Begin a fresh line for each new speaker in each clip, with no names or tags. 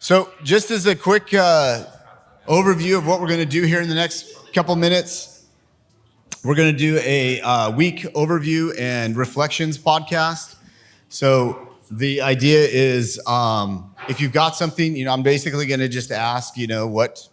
So just as a quick overview of what we're going to do here in the next couple minutes, we're going to do a week overview and reflections podcast. So the idea is if you've got something, I'm basically going to just ask, what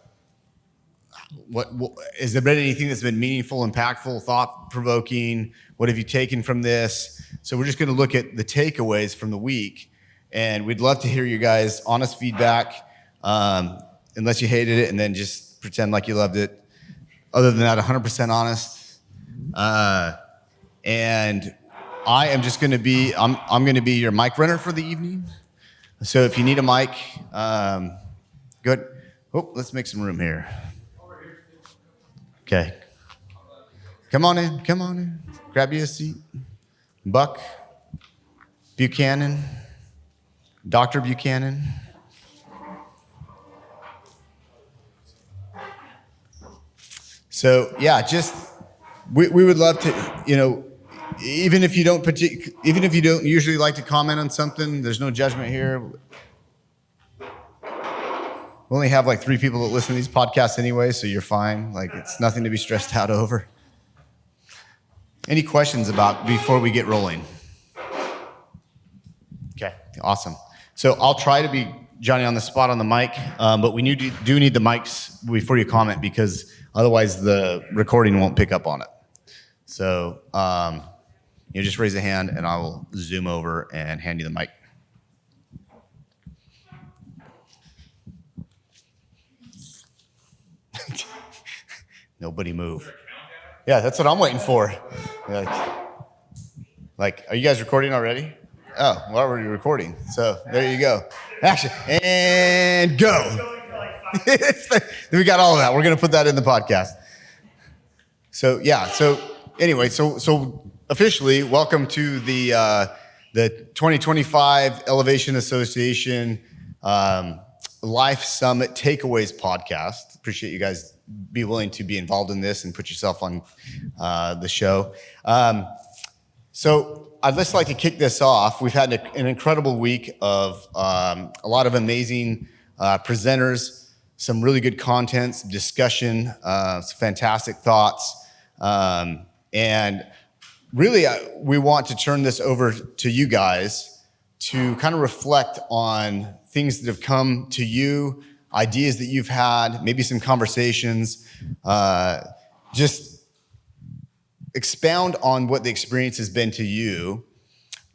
has there been anything that's been meaningful, impactful, thought-provoking? What have you taken from this? So we're just going to look at the takeaways from the week. And we'd love to hear you guys' honest feedback, unless you hated it, and then just pretend like you loved it. Other than that, 100% honest. And I am just going to be, I'm going to be your mic runner for the evening. So if you need a mic, good. Oh, let's make some room here. Okay. Come on in. Grab you a seat. Buck, Buchanan. Dr. Buchanan. So yeah, just we would love to, even if you don't usually like to comment on something, there's no judgment here. We only have like 3 people that listen to these podcasts anyway, so you're fine. Like it's nothing to be stressed out over. Any questions before we get rolling? Okay, awesome. So I'll try to be Johnny on the spot on the mic, but we do need the mics before you comment because otherwise the recording won't pick up on it. So just raise a hand and I will zoom over and hand you the mic. Nobody move. Yeah, that's what I'm waiting for. Like, are you guys recording already? Oh, we're already recording. So there you go. Action and go. We got all of that. We're going to put that in the podcast. So yeah. So anyway, so officially, welcome to the 2025 Elevation Association Life Summit Takeaways podcast. Appreciate you guys be willing to be involved in this and put yourself on the show. So I'd just like to kick this off. We've had an incredible week of a lot of amazing presenters, some really good content, some discussion, some fantastic thoughts. And really, we want to turn this over to you guys to kind of reflect on things that have come to you, ideas that you've had, maybe some conversations, just expound on what the experience has been to you.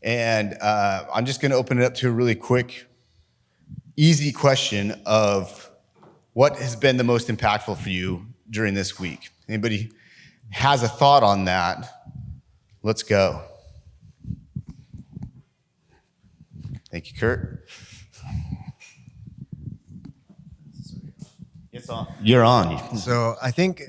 And I'm just going to open it up to a really quick, easy question of what has been the most impactful for you during this week? Anybody has a thought on that? Let's go. Thank you, Kurt. It's on. You're on.
So I think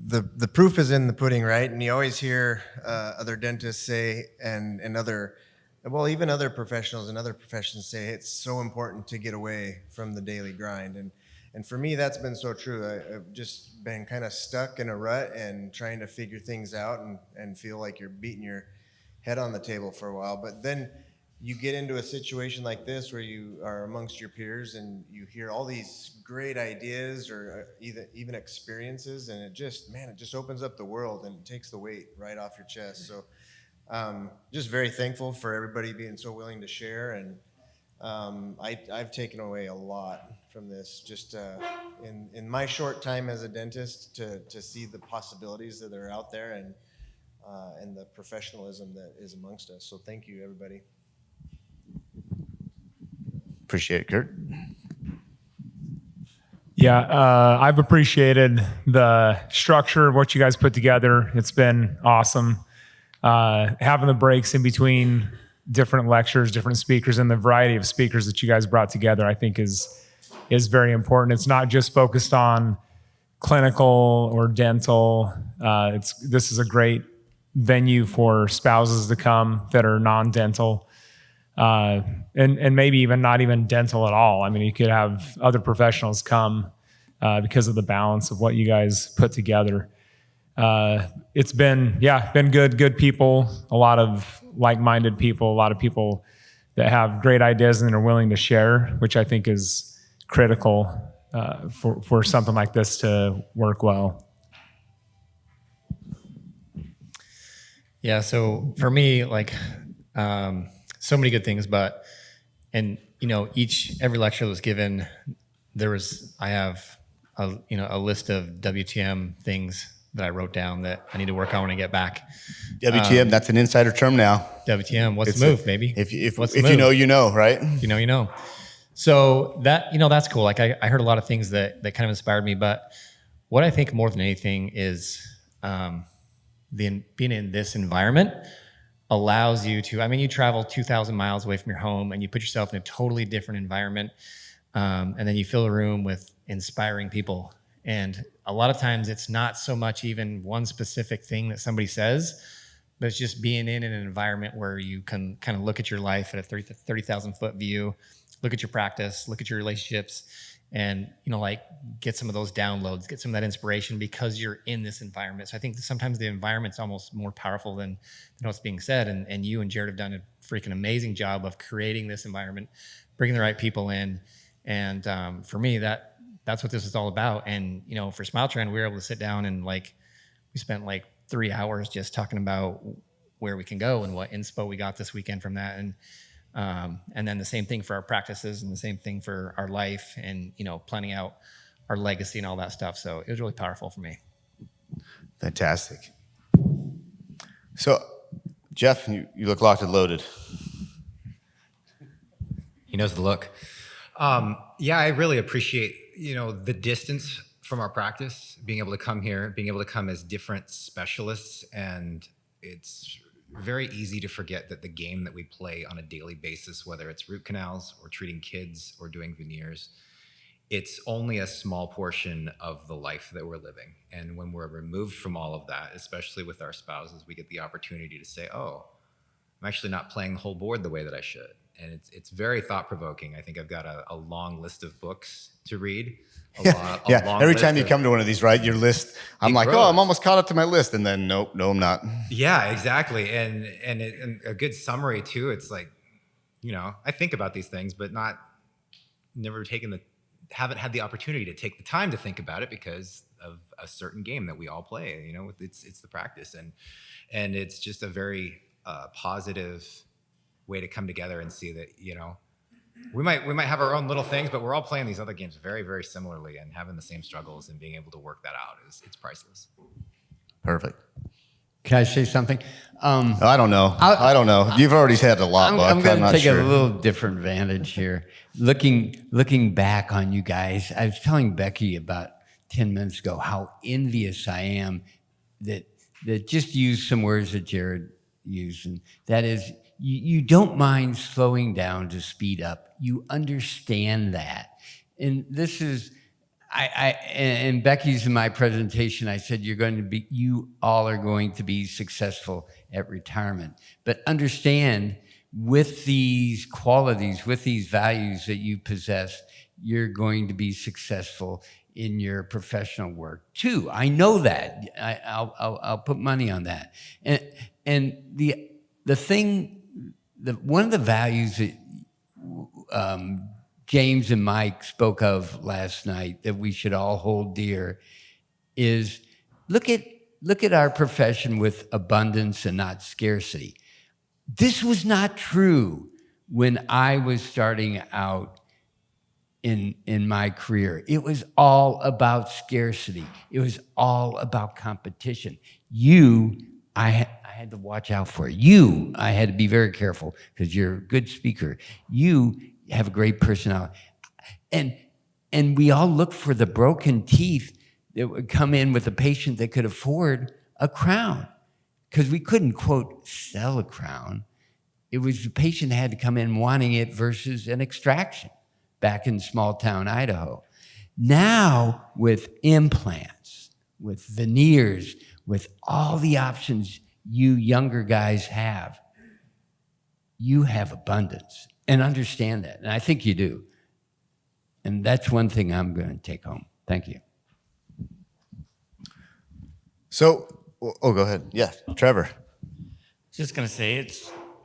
the proof is in the pudding, right? And you always hear other dentists say, and even other professionals in other professions say, it's so important to get away from the daily grind. And for me, that's been so true. I've just been kind of stuck in a rut and trying to figure things out and feel like you're beating your head on the table for a while. But then you get into a situation like this where you are amongst your peers and you hear all these great ideas or even experiences, and it just opens up the world and it takes the weight right off your chest. So just very thankful for everybody being so willing to share, and I've taken away a lot from this just in my short time as a dentist to see the possibilities that are out there and the professionalism that is amongst us. So thank you, everybody.
Appreciate it, Kurt.
Yeah, I've appreciated the structure of what you guys put together. It's been awesome. Having the breaks in between different lectures, different speakers, and the variety of speakers that you guys brought together, I think is very important. It's not just focused on clinical or dental. This is a great venue for spouses to come that are non-dental. And maybe even not even dental at all. I mean, you could have other professionals come because of the balance of what you guys put together. It's been good people, a lot of like-minded people, a lot of people that have great ideas and are willing to share, which I think is critical for something like this to work well.
Yeah, so for me, like, so many good things, but, and, you know, every lecture that was given, I have a list of WTM things that I wrote down that I need to work on when I get back.
WTM, that's an insider term now.
WTM, what's
It's
the move, baby?
If
What's the
you
move?
know, you know, right?
You know, you know. So that, that's cool. Like I heard a lot of things that kind of inspired me, but what I think more than anything is being in this environment allows you to, I mean, you travel 2,000 miles away from your home and you put yourself in a totally different environment. And then you fill a room with inspiring people. And a lot of times it's not so much even one specific thing that somebody says, but it's just being in an environment where you can kind of look at your life at a 30,000 foot view, look at your practice, look at your relationships, and, like, get some of those downloads, get some of that inspiration because you're in this environment. So I think that sometimes the environment's almost more powerful than what's being said. And you and Jared have done a freaking amazing job of creating this environment, bringing the right people in. And for me, that's what this is all about. And, for Smile Trend, we were able to sit down and, like, we spent like 3 hours just talking about where we can go and what inspo we got this weekend from that. And then the same thing for our practices and the same thing for our life and, planning out our legacy and all that stuff. So it was really powerful for me.
Fantastic. So, Jeff, you look locked and loaded.
He knows the look. Yeah, I really appreciate, the distance from our practice, being able to come here, being able to come as different specialists. And it's very easy to forget that the game that we play on a daily basis, whether it's root canals or treating kids or doing veneers, it's only a small portion of the life that we're living. And when we're removed from all of that, especially with our spouses, we get the opportunity to say, oh, I'm actually not playing the whole board the way that I should. And it's very thought-provoking. I think I've got a long list of books to read.
Every time you come to one of these, right, your list, I'm like,
grows.
oh, I'm almost caught up to my list. And then, nope, no, I'm not.
Yeah, exactly. And a good summary, too. It's like, I think about these things, but haven't had the opportunity to take the time to think about it because of a certain game that we all play. It's the practice. And it's just a very positive way to come together and see that, we might have our own little things, but we're all playing these other games very, very similarly, and having the same struggles and being able to work that out it's priceless.
Perfect.
Can I say something?
I don't know. I don't know. You've already had a lot, Buck.
I'm going to
not
take
sure.
a little different vantage here. Looking back on you guys, I was telling Becky about 10 minutes ago how envious I am that just use some words that Jared used, and that is, you don't mind slowing down to speed up. You understand that. And this is, and Becky's in my presentation, I said, you all are going to be successful at retirement. But understand, with these qualities, with these values that you possess, you're going to be successful in your professional work too. I know that. I'll put money on that. And the thing, one of the values that James and Mike spoke of last night that we should all hold dear is look at our profession with abundance and not scarcity. This was not true when I was starting out in my career. It was all about scarcity. It was all about competition. I had to watch out for you. I had to be very careful because you're a good speaker. You have a great personality. And we all look for the broken teeth that would come in with a patient that could afford a crown, because we couldn't, quote, sell a crown. It was the patient that had to come in wanting it versus an extraction back in small town Idaho. Now, with implants, with veneers, with all the options you younger guys have, you have abundance, and understand that. And I think you do. And that's one thing I'm going to take home. Thank you.
So, go ahead. Yeah, Trevor.
Just gonna say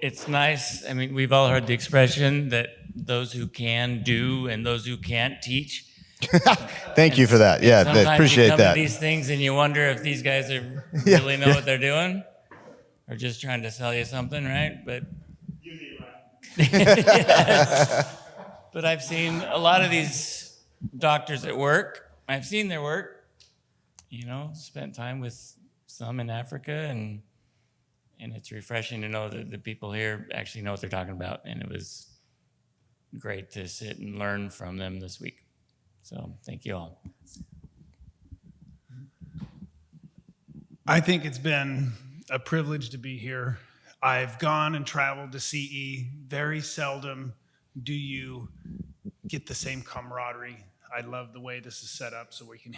it's nice. I mean, we've all heard the expression that those who can do and those who can't teach.
Thank you for that. Yeah,
Sometimes
appreciate
you come
that.
to these things and you wonder if these guys are really know what they're doing, or just trying to sell you something, right? But yes. But I've seen a lot of these doctors at work. I've seen their work. You know, spent time with some in Africa, and it's refreshing to know that the people here actually know what they're talking about. And it was great to sit and learn from them this week. So thank you all.
I think it's been a privilege to be here. I've gone and traveled to CE. Very seldom do you get the same camaraderie. I love the way this is set up so we can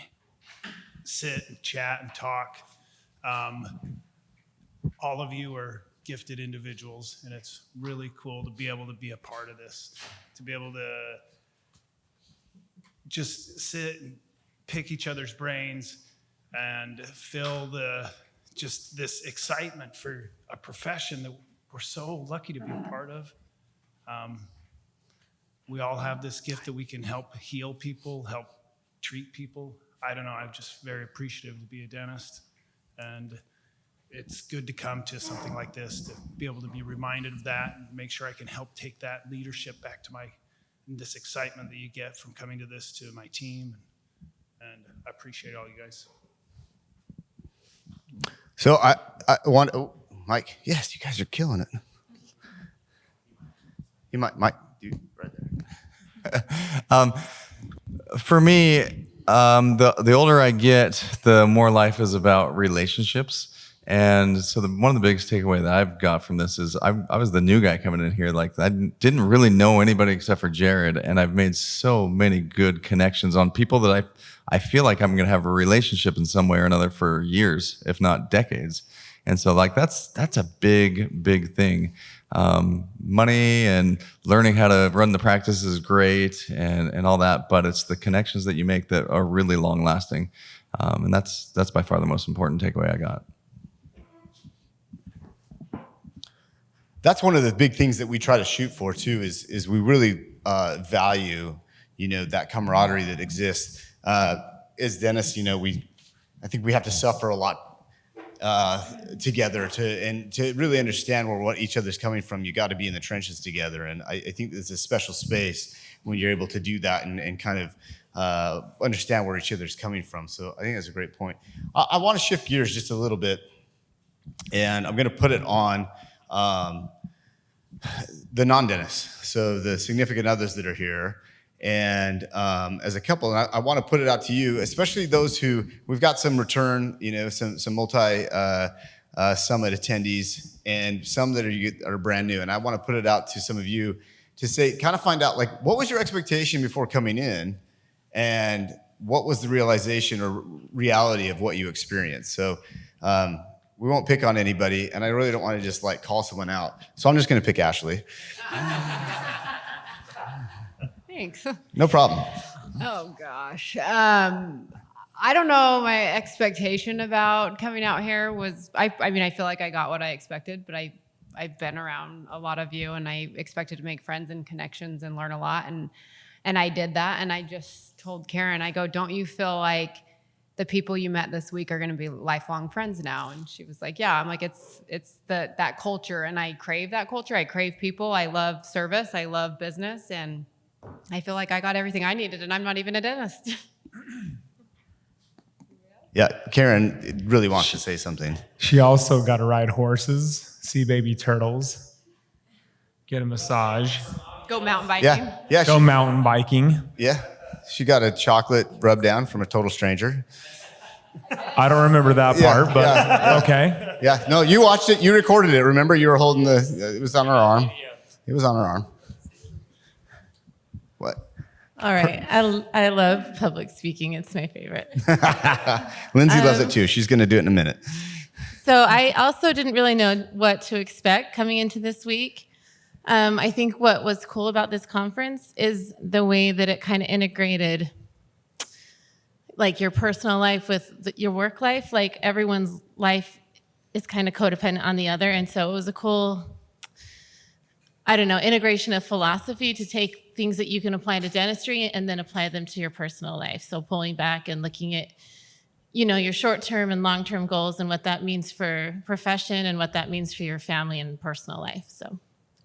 sit and chat and talk. All of you are gifted individuals, and it's really cool to be able to be a part of this, to be able to just sit and pick each other's brains and feel just this excitement for a profession that we're so lucky to be a part of. We all have this gift that we can help heal people, help treat people. I don't know, I'm just very appreciative to be a dentist. And it's good to come to something like this, to be able to be reminded of that and make sure I can help take that leadership back to this excitement that you get from coming to this to my team. And I appreciate all you guys.
So I want, Mike, yes, you guys are killing it. You might do right there.
For me, the older I get, the more life is about relationships. And so one of the biggest takeaway that I've got from this is I was the new guy coming in here. Like, I didn't really know anybody except for Jared. And I've made so many good connections on people that I feel like I'm going to have a relationship in some way or another for years, if not decades. And so, like, that's a big, big thing. Money and learning how to run the practice is great and all that, but it's the connections that you make that are really long lasting. And that's by far the most important takeaway I got.
That's one of the big things that we try to shoot for too, is we really value, that camaraderie that exists. As dentists, I think we have to suffer a lot together to really understand what each other's coming from. You got to be in the trenches together, and I think it's a special space when you're able to do that and kind of understand where each other's coming from. So I think that's a great point. I want to shift gears just a little bit, and I'm going to put it on the non-dentists, so the significant others that are here. And as a couple, and I want to put it out to you, especially those who, we've got some return, some multi-summit attendees and some that are brand new. And I want to put it out to some of you to say, kind of find out, like, what was your expectation before coming in? And what was the realization or reality of what you experienced? So we won't pick on anybody, and I really don't want to just call someone out. So I'm just going to pick Ashley.
Thanks.
No problem.
Oh gosh. I don't know. My expectation about coming out here was, I mean, I feel like I got what I expected, but I've been around a lot of you, and I expected to make friends and connections and learn a lot. And I did that. And I just told Karen, I go, don't you feel like the people you met this week are going to be lifelong friends now? And she was like, yeah. I'm like, it's that culture. And I crave that culture. I crave people. I love service. I love business. And I feel like I got everything I needed, and I'm not even a dentist.
Yeah, Karen really wants to say something.
She also got to ride horses, see baby turtles, get a massage,
Go mountain biking.
Yeah,
go mountain biking.
yeah. She got a chocolate rub down from a total stranger.
I don't remember that part, but
yeah.
okay.
Yeah, no, you watched it. You recorded it. Remember, you were holding it was on her arm. It was on her arm. What?
All right. I love public speaking. It's my favorite.
Lindsay loves it too. She's going to do it in a minute.
So I also didn't really know what to expect coming into this week. I think what was cool about this conference is the way that it kind of integrated like your personal life with your work life. Like everyone's life is kind of codependent on the other. And so it was a cool I don't know, integration of philosophy to take things that you can apply to dentistry and then apply them to your personal life. So pulling back and looking at, your short-term and long-term goals and what that means for profession and what that means for your family and personal life. So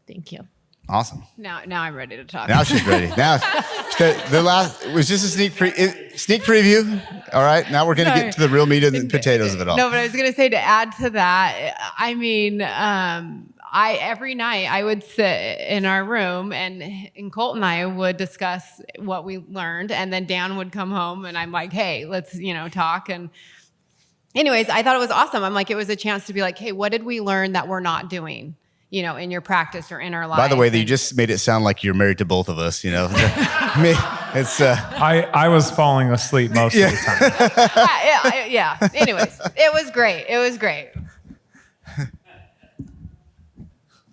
thank you.
Awesome.
Now I'm ready to talk.
Now she's ready. Now the last was just a sneak preview. All right. Now we're going to get to the real meat and potatoes of it all.
No, but I was going to say, to add to that, I mean, every night I would sit in our room and Colt and I would discuss what we learned, and then Dan would come home and I'm like, hey, let's, talk. And anyways, I thought it was awesome. I'm like, it was a chance to be like, hey, what did we learn that we're not doing, in your practice or in our lives?
By the way, you just made it sound like you're married to both of us, It's
I was falling asleep most of the time.
yeah. Anyways, it was great. It was great.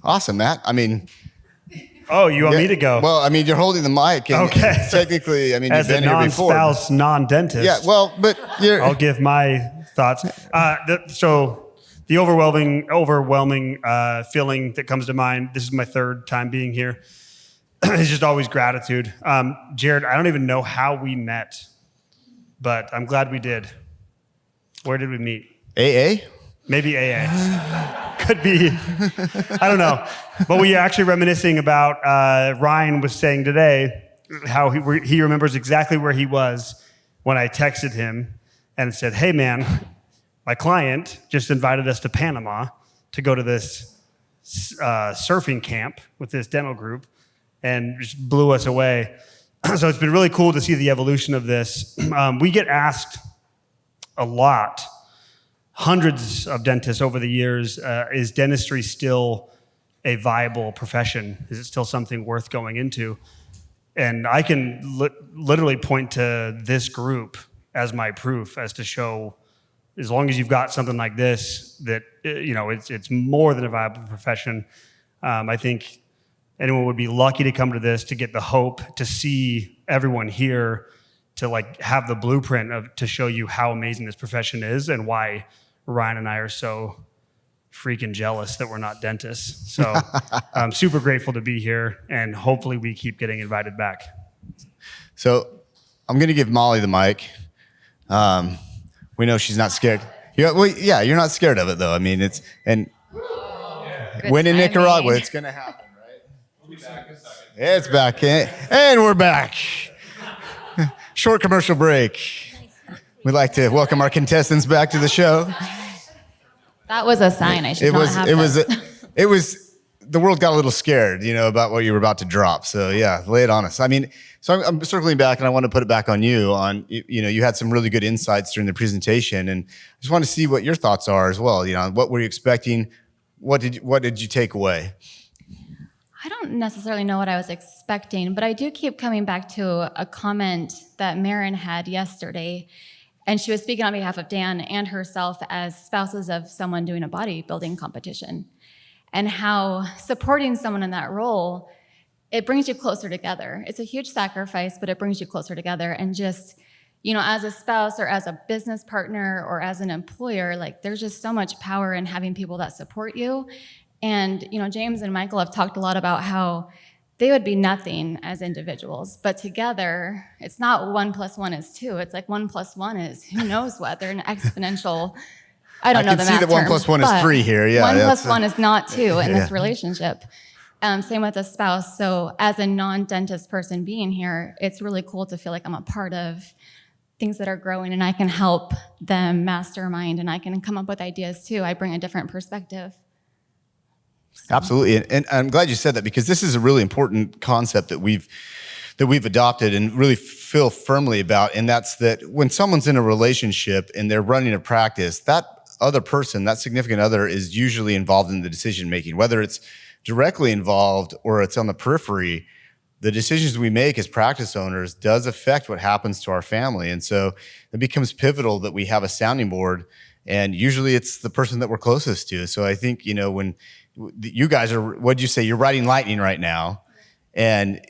awesome, Matt. I mean,
Oh, you want me to go?
Well, I mean, you're holding the mic. And
Okay.
Technically, I mean,
As
you've
a
been here before.
non-spouse, non-dentist.
Yeah, well, but you're.
I'll give my thoughts. So the overwhelming feeling that comes to mind, this is my third time being here, is just always gratitude. Jared, I don't even know how we met, but I'm glad we did. Where did we meet?
AA?
Maybe AA. Could be. I don't know. But we actually reminiscing about, Ryan was saying today how he remembers exactly where he was when I texted him and said, hey man, my client just invited us to Panama to go to this surfing camp with this dental group and just blew us away. So it's been really cool to see the evolution of this. We get asked a lot, hundreds of dentists over the years, is dentistry still a viable profession? Is it still something worth going into? And I can literally point to this group as my proof, as to show, as long as you've got something like this, that it's more than a viable profession. I think anyone would be lucky to come to this, to get the hope, to see everyone here, to have the blueprint to show you how amazing this profession is and why Ryan and I are so freaking jealous that we're not dentists. So I'm super grateful to be here, and hopefully we keep getting invited back.
So I'm going to give Molly the mic. We know she's not scared. You're not scared of it though. I mean, when in Nicaragua, it's going to happen, right? We'll be back in a second. It's back in, and we're back. Short commercial break. We'd like to welcome our contestants back to the show.
That was a sign I should not have this.
The world got a little scared, about what you were about to drop. So yeah, lay it on us. I mean, so I'm circling back, and I want to put it back on you. You had some really good insights during the presentation, and I just want to see what your thoughts are as well. What were you expecting? What did you take away?
I don't necessarily know what I was expecting, but I do keep coming back to a comment that Marin had yesterday. And she was speaking on behalf of Dan and herself as spouses of someone doing a bodybuilding competition, and how supporting someone in that role, it brings you closer together. It's a huge sacrifice, but it brings you closer together. And just, as a spouse or as a business partner or as an employer, there's just so much power in having people that support you. And, James and Michael have talked a lot about how they would be nothing as individuals, but together, it's not 1 + 1 is 2. It's 1 + 1 is who knows what. They're an exponential. I don't know the math
I can see that 1 + 1 is 3 here. Yeah,
1 + 1 is not 2 in this relationship. Same with a spouse. So as a non-dentist person being here, it's really cool to feel like I'm a part of things that are growing, and I can help them mastermind, and I can come up with ideas too. I bring a different perspective.
Absolutely, and I'm glad you said that, because this is a really important concept that we've adopted and really feel firmly about, and that's that when someone's in a relationship and they're running a practice, that other person, that significant other, is usually involved in the decision making, whether it's directly involved or it's on the periphery. The decisions we make as practice owners does affect what happens to our family, and so it becomes pivotal that we have a sounding board, and usually it's the person that we're closest to. So I think when you guys are, what'd you say? You're riding lightning right now. And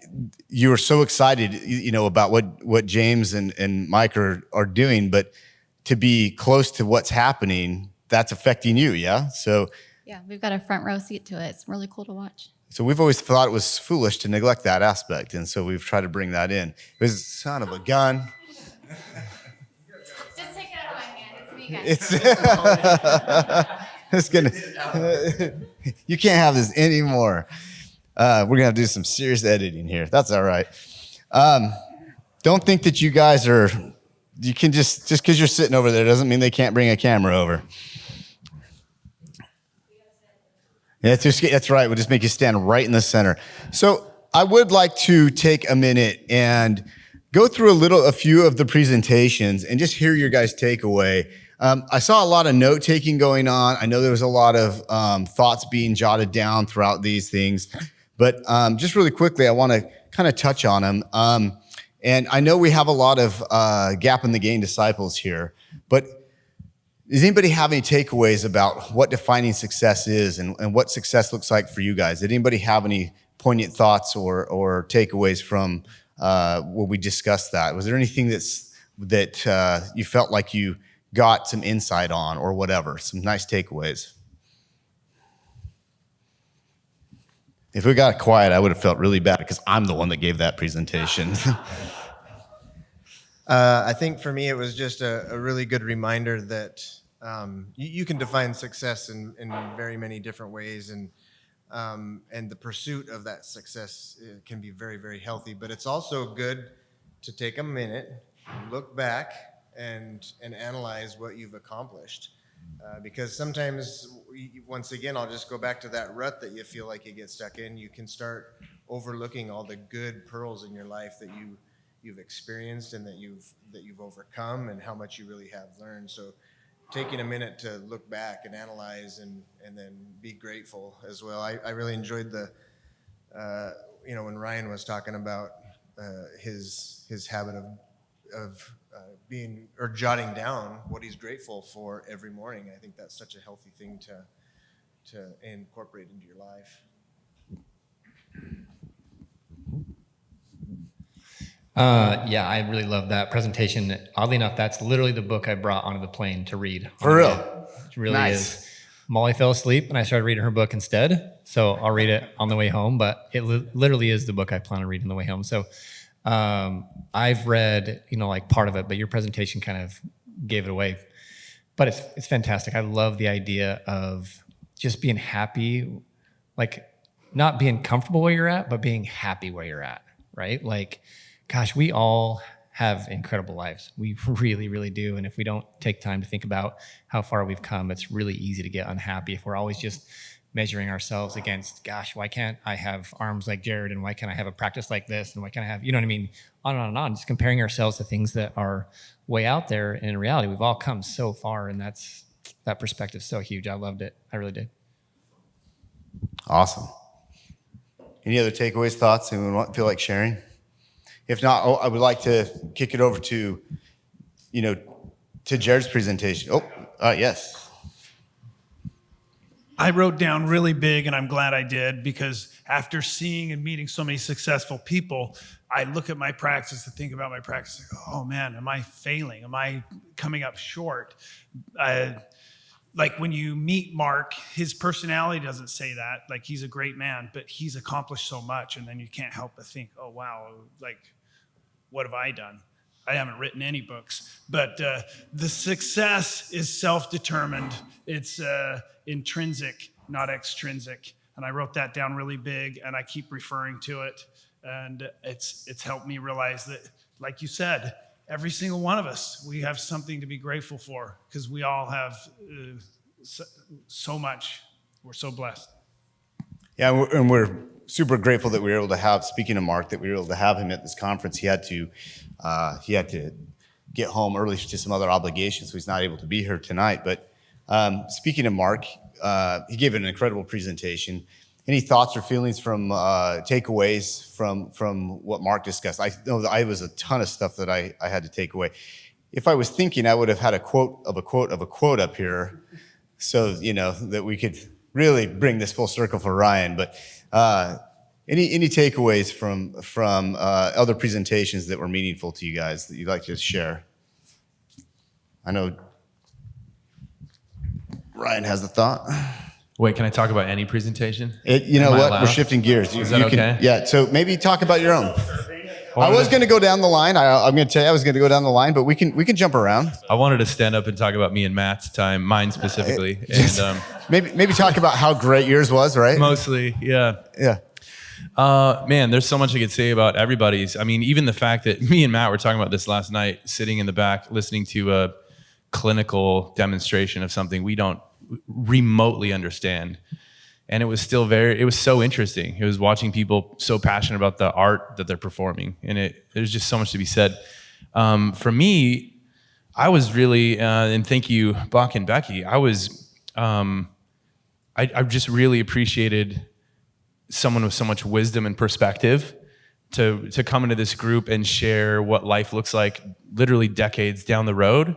you are so excited, about what James and Mike are doing, but to be close to what's happening, that's affecting you. Yeah. So
yeah, we've got a front row seat to it. It's really cool to watch.
So we've always thought it was foolish to neglect that aspect, and so we've tried to bring that in. It was son of a gun.
Just take it out of my hand. It's me, guys.
It's gonna. You can't have this anymore. We're gonna have to do some serious editing here. That's all right. Don't think that you guys are. You can just because you're sitting over there doesn't mean they can't bring a camera over. Yeah, that's right. We'll just make you stand right in the center. So I would like to take a minute and go through a few of the presentations and just hear your guys' takeaway. I saw a lot of note taking going on. I know there was a lot of thoughts being jotted down throughout these things, but just really quickly, I want to kind of touch on them. And I know we have a lot of gap in the game disciples here, but does anybody have any takeaways about what defining success is and what success looks like for you guys? Did anybody have any poignant thoughts or takeaways from when we discussed that? Was there anything that you felt like you got some insight on or whatever, some nice takeaways? If we got quiet, I would have felt really bad because I'm the one that gave that presentation.
I think for me, it was just a really good reminder that you can define success in very many different ways, and the pursuit of that success can be very, very healthy. But it's also good to take a minute, look back, and analyze what you've accomplished. Because sometimes, once again, I'll just go back to that rut that you feel like you get stuck in. You can start overlooking all the good pearls in your life that you've experienced and that you've overcome, and how much you really have learned. So taking a minute to look back and analyze and then be grateful as well. I really enjoyed when Ryan was talking about his habit of being or jotting down what he's grateful for every morning. I think that's such a healthy thing to incorporate into your life.
Yeah, I really love that presentation. Oddly enough, that's literally the book I brought onto the plane to read.
For real?
It really
Nice.
is. Molly fell asleep and I started reading her book instead. So I'll read it on the way home, but it literally is the book I plan on reading on the way home. So I've read, like part of it, but your presentation kind of gave it away. But it's fantastic. I love the idea of just being happy, like not being comfortable where you're at, but being happy where you're at, right? Like, gosh, we all have incredible lives. We really, really do. And if we don't take time to think about how far we've come, it's really easy to get unhappy if we're always just measuring ourselves against, gosh, why can't I have arms like Jared? And why can't I have a practice like this? And why can't I have, you know what I mean? On and on and on. Just comparing ourselves to things that are way out there. And in reality, we've all come so far. And that perspective is so huge. I loved it. I really did.
Awesome. Any other takeaways, thoughts anyone feel like sharing? If not, I would like to kick it over to Jared's presentation. Yes.
I wrote down really big, and I'm glad I did, because after seeing and meeting so many successful people, I look at my practice and think about my practice. Oh man, am I failing? Am I coming up short? Like when you meet Mark, his personality doesn't say that. Like, he's a great man, but he's accomplished so much, and then you can't help but think, oh wow, like, what have I done? I haven't written any books, but the success is self-determined. It's intrinsic, not extrinsic. And I wrote that down really big, and I keep referring to it. And it's helped me realize that, like you said, every single one of us, we have something to be grateful for, because we all have so much. We're so blessed.
Yeah, and we're super grateful that we were able to have, speaking of Mark, that we were able to have him at this conference. He had to get home early to some other obligations, so he's not able to be here tonight. But speaking of Mark, he gave an incredible presentation. Any thoughts or feelings from takeaways from what Mark discussed? I know that I was a ton of stuff that I had to take away. If I was thinking, I would have had a quote up here, so that we could really bring this full circle for Ryan. But any takeaways from other presentations that were meaningful to you guys that you'd like to share? I know Ryan has the thought.
Wait, can I talk about any presentation?
You know
Am I
what?
allowed?
We're shifting gears.
Is that okay?
Yeah. So maybe talk about your own. I was going to go down the line. I'm going to tell you I was going to go down the line, but we can jump around.
I wanted to stand up and talk about me and Matt's time, mine specifically, and
maybe talk about how great yours was, right?
mostly, yeah.
Yeah.
Man, there's so much I could say about everybody's. I mean, even the fact that me and Matt were talking about this last night, sitting in the back, listening to a clinical demonstration of something we don't remotely understand. And it was still it was so interesting. It was watching people so passionate about the art that they're performing. And there's just so much to be said. For me, I was really, and thank you, Buck and Becky, I just really appreciated someone with so much wisdom and perspective to come into this group and share what life looks like literally decades down the road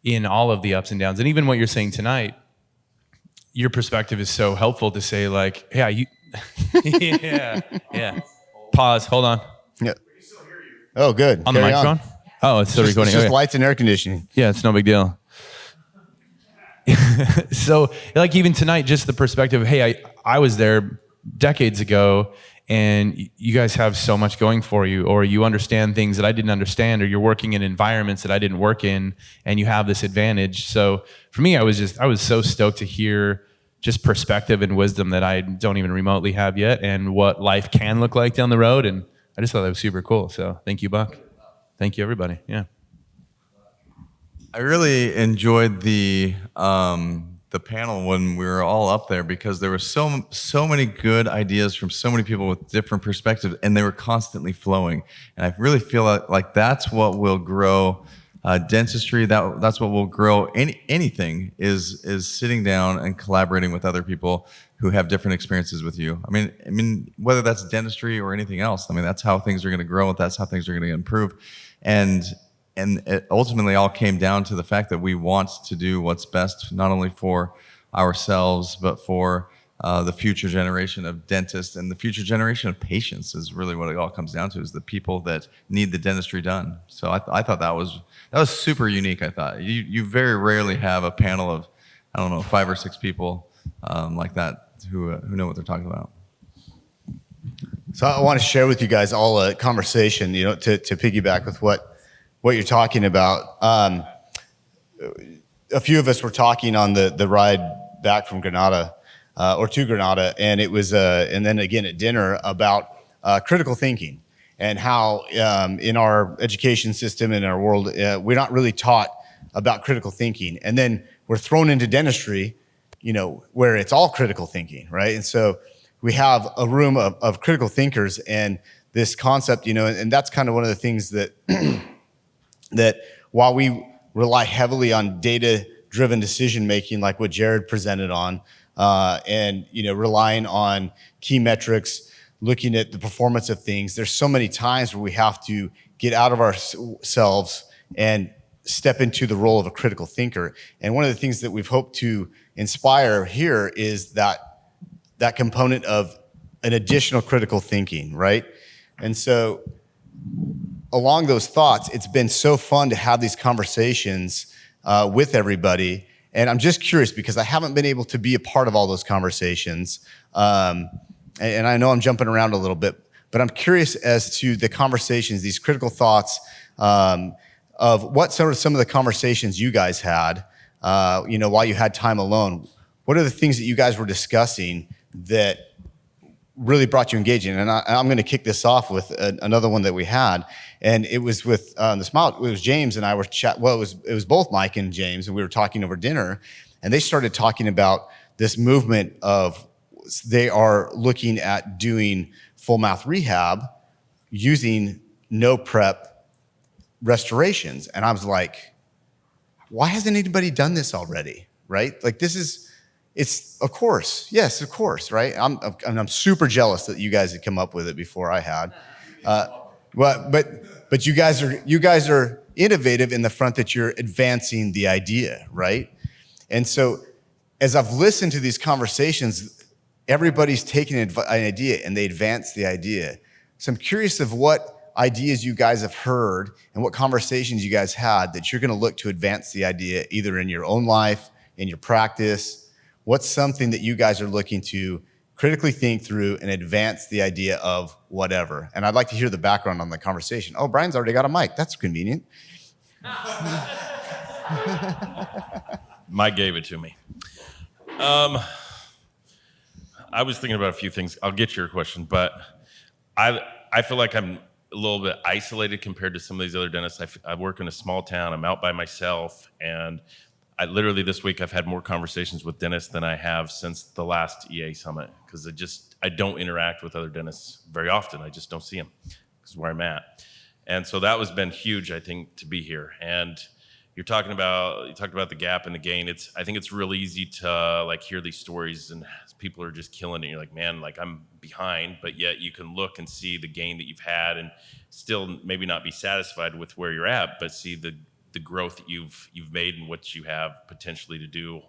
in all of the ups and downs. And even what you're saying tonight, your perspective is so helpful to say like, yeah, yeah. Pause, hold on.
Yeah. Oh, good.
On the
Carry
microphone? Oh, it's still recording.
It's just
Okay.
lights and air conditioning.
Yeah, it's no big deal. So like even tonight, just the perspective of, hey, I was there decades ago and you guys have so much going for you, or you understand things that I didn't understand, or you're working in environments that I didn't work in and you have this advantage. So for me, I was so stoked to hear just perspective and wisdom that I don't even remotely have yet, and what life can look like down the road. And I just thought that was super cool. So thank you, Buck. Thank you, everybody. Yeah.
I really enjoyed the panel when we were all up there, because there were so many good ideas from so many people with different perspectives, and they were constantly flowing. And I really feel like that's what will grow dentistry. That's what will grow anything is sitting down and collaborating with other people who have different experiences with you. I mean, whether that's dentistry or anything else, I mean, that's how things are going to grow. That's how things are going to improve. And it ultimately all came down to the fact that we want to do what's best, not only for ourselves, but for the future generation of dentists and the future generation of patients is really what it all comes down to, is the people that need the dentistry done. So I thought that was super unique. I thought you very rarely have a panel of, I don't know, 5 or 6 people like that who know what they're talking about.
So I want to share with you guys all a conversation, to piggyback with what you're talking about. A few of us were talking on the ride back from Granada, or to Granada, and it was, and then again at dinner, about critical thinking and how in our education system, in our world, we're not really taught about critical thinking. And then we're thrown into dentistry, where it's all critical thinking, right? And so we have a room of critical thinkers, and this concept, and that's kind of one of the things that that while we rely heavily on data-driven decision-making, like what Jared presented on, and relying on key metrics, looking at the performance of things, there's so many times where we have to get out of ourselves and step into the role of a critical thinker. And one of the things that we've hoped to inspire here is that component of an additional critical thinking, right? And so along those thoughts, it's been so fun to have these conversations with everybody. And I'm just curious, because I haven't been able to be a part of all those conversations. And I know I'm jumping around a little bit, but I'm curious as to the conversations, these critical thoughts, of what some of the conversations you guys had, while you had time alone. What are the things that you guys were discussing that really brought you engaging? And I'm going to kick this off with another one that we had, and it was with the Smile. It was James and I were chat. Well, it was both Mike and James, and we were talking over dinner, and they started talking about this movement of they are looking at doing full mouth rehab using no prep restorations, and I was like, why hasn't anybody done this already? Right? Like it's of course, yes, of course, right? I'm super jealous that you guys had come up with it before I had. But you guys are innovative in the front that you're advancing the idea, right? And so, as I've listened to these conversations, everybody's taking an idea and they advance the idea. So I'm curious of what ideas you guys have heard and what conversations you guys had that you're going to look to advance the idea, either in your own life, in your practice, what's something that you guys are looking to critically think through and advance the idea of whatever? And I'd like to hear the background on the conversation. Oh, Brian's already got a mic. That's convenient.
Mike gave it to me. I was thinking about a few things. I'll get to your question, but I feel like I'm a little bit isolated compared to some of these other dentists. I work in a small town. I'm out by myself, and I literally this week I've had more conversations with dentists than I have since the last EA Summit, because I don't interact with other dentists very often. I just don't see them. This is where I'm at, and so that has been huge, I think, to be here. And you talked about the gap and the gain. I think it's real easy to like hear these stories and people are just killing it. You're like, man, like I'm behind, but yet you can look and see the gain that you've had and still maybe not be satisfied with where you're at, but see the growth that you've made and what you have potentially to do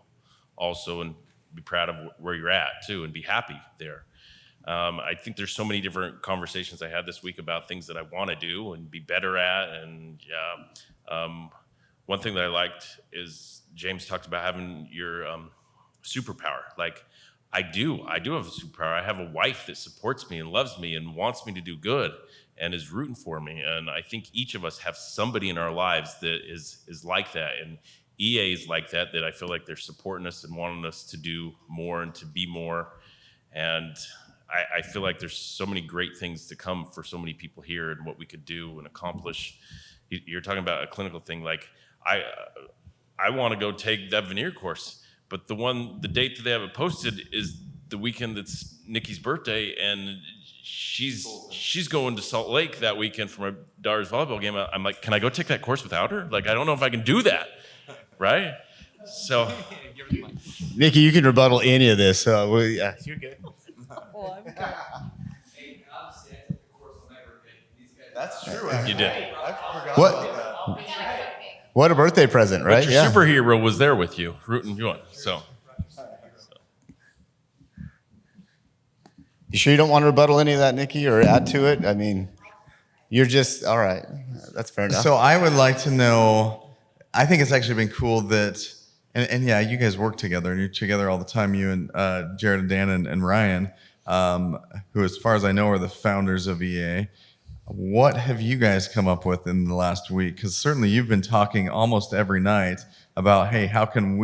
also, and be proud of where you're at too and be happy there. I think there's so many different conversations I had this week about things that I want to do and be better at. And one thing that I liked is James talked about having your superpower. Like I do have a superpower. I have a wife that supports me and loves me and wants me to do good and is rooting for me. And I think each of us have somebody in our lives that is like that. And EA is like that I feel like they're supporting us and wanting us to do more and to be more. And I feel like there's so many great things to come for so many people here and what we could do and accomplish. You're talking about a clinical thing. Like I want to go take that veneer course, but the date that they have it posted is the weekend that's Nikki's birthday, and she's going to Salt Lake that weekend for my daughter's volleyball game. I'm like, can I go take that course without her? Like, I don't know if I can do that, right? So,
Nikki, you can rebuttal any of this. Yeah.
You're good.
Well, I'm good.
That's true.
you did.
What a birthday present, right?
But your superhero was there with you, rooting you on. So.
You sure you don't want to rebuttal any of that, Nikki, or add to it? I mean, you're just, all right. That's fair enough.
So I would like to know, I think it's actually been cool that, and yeah, you guys work together and you're together all the time, you and Jared and Dan and Ryan, who as far as I know are the founders of EA. What have you guys come up with in the last week? Because certainly you've been talking almost every night about, hey, how can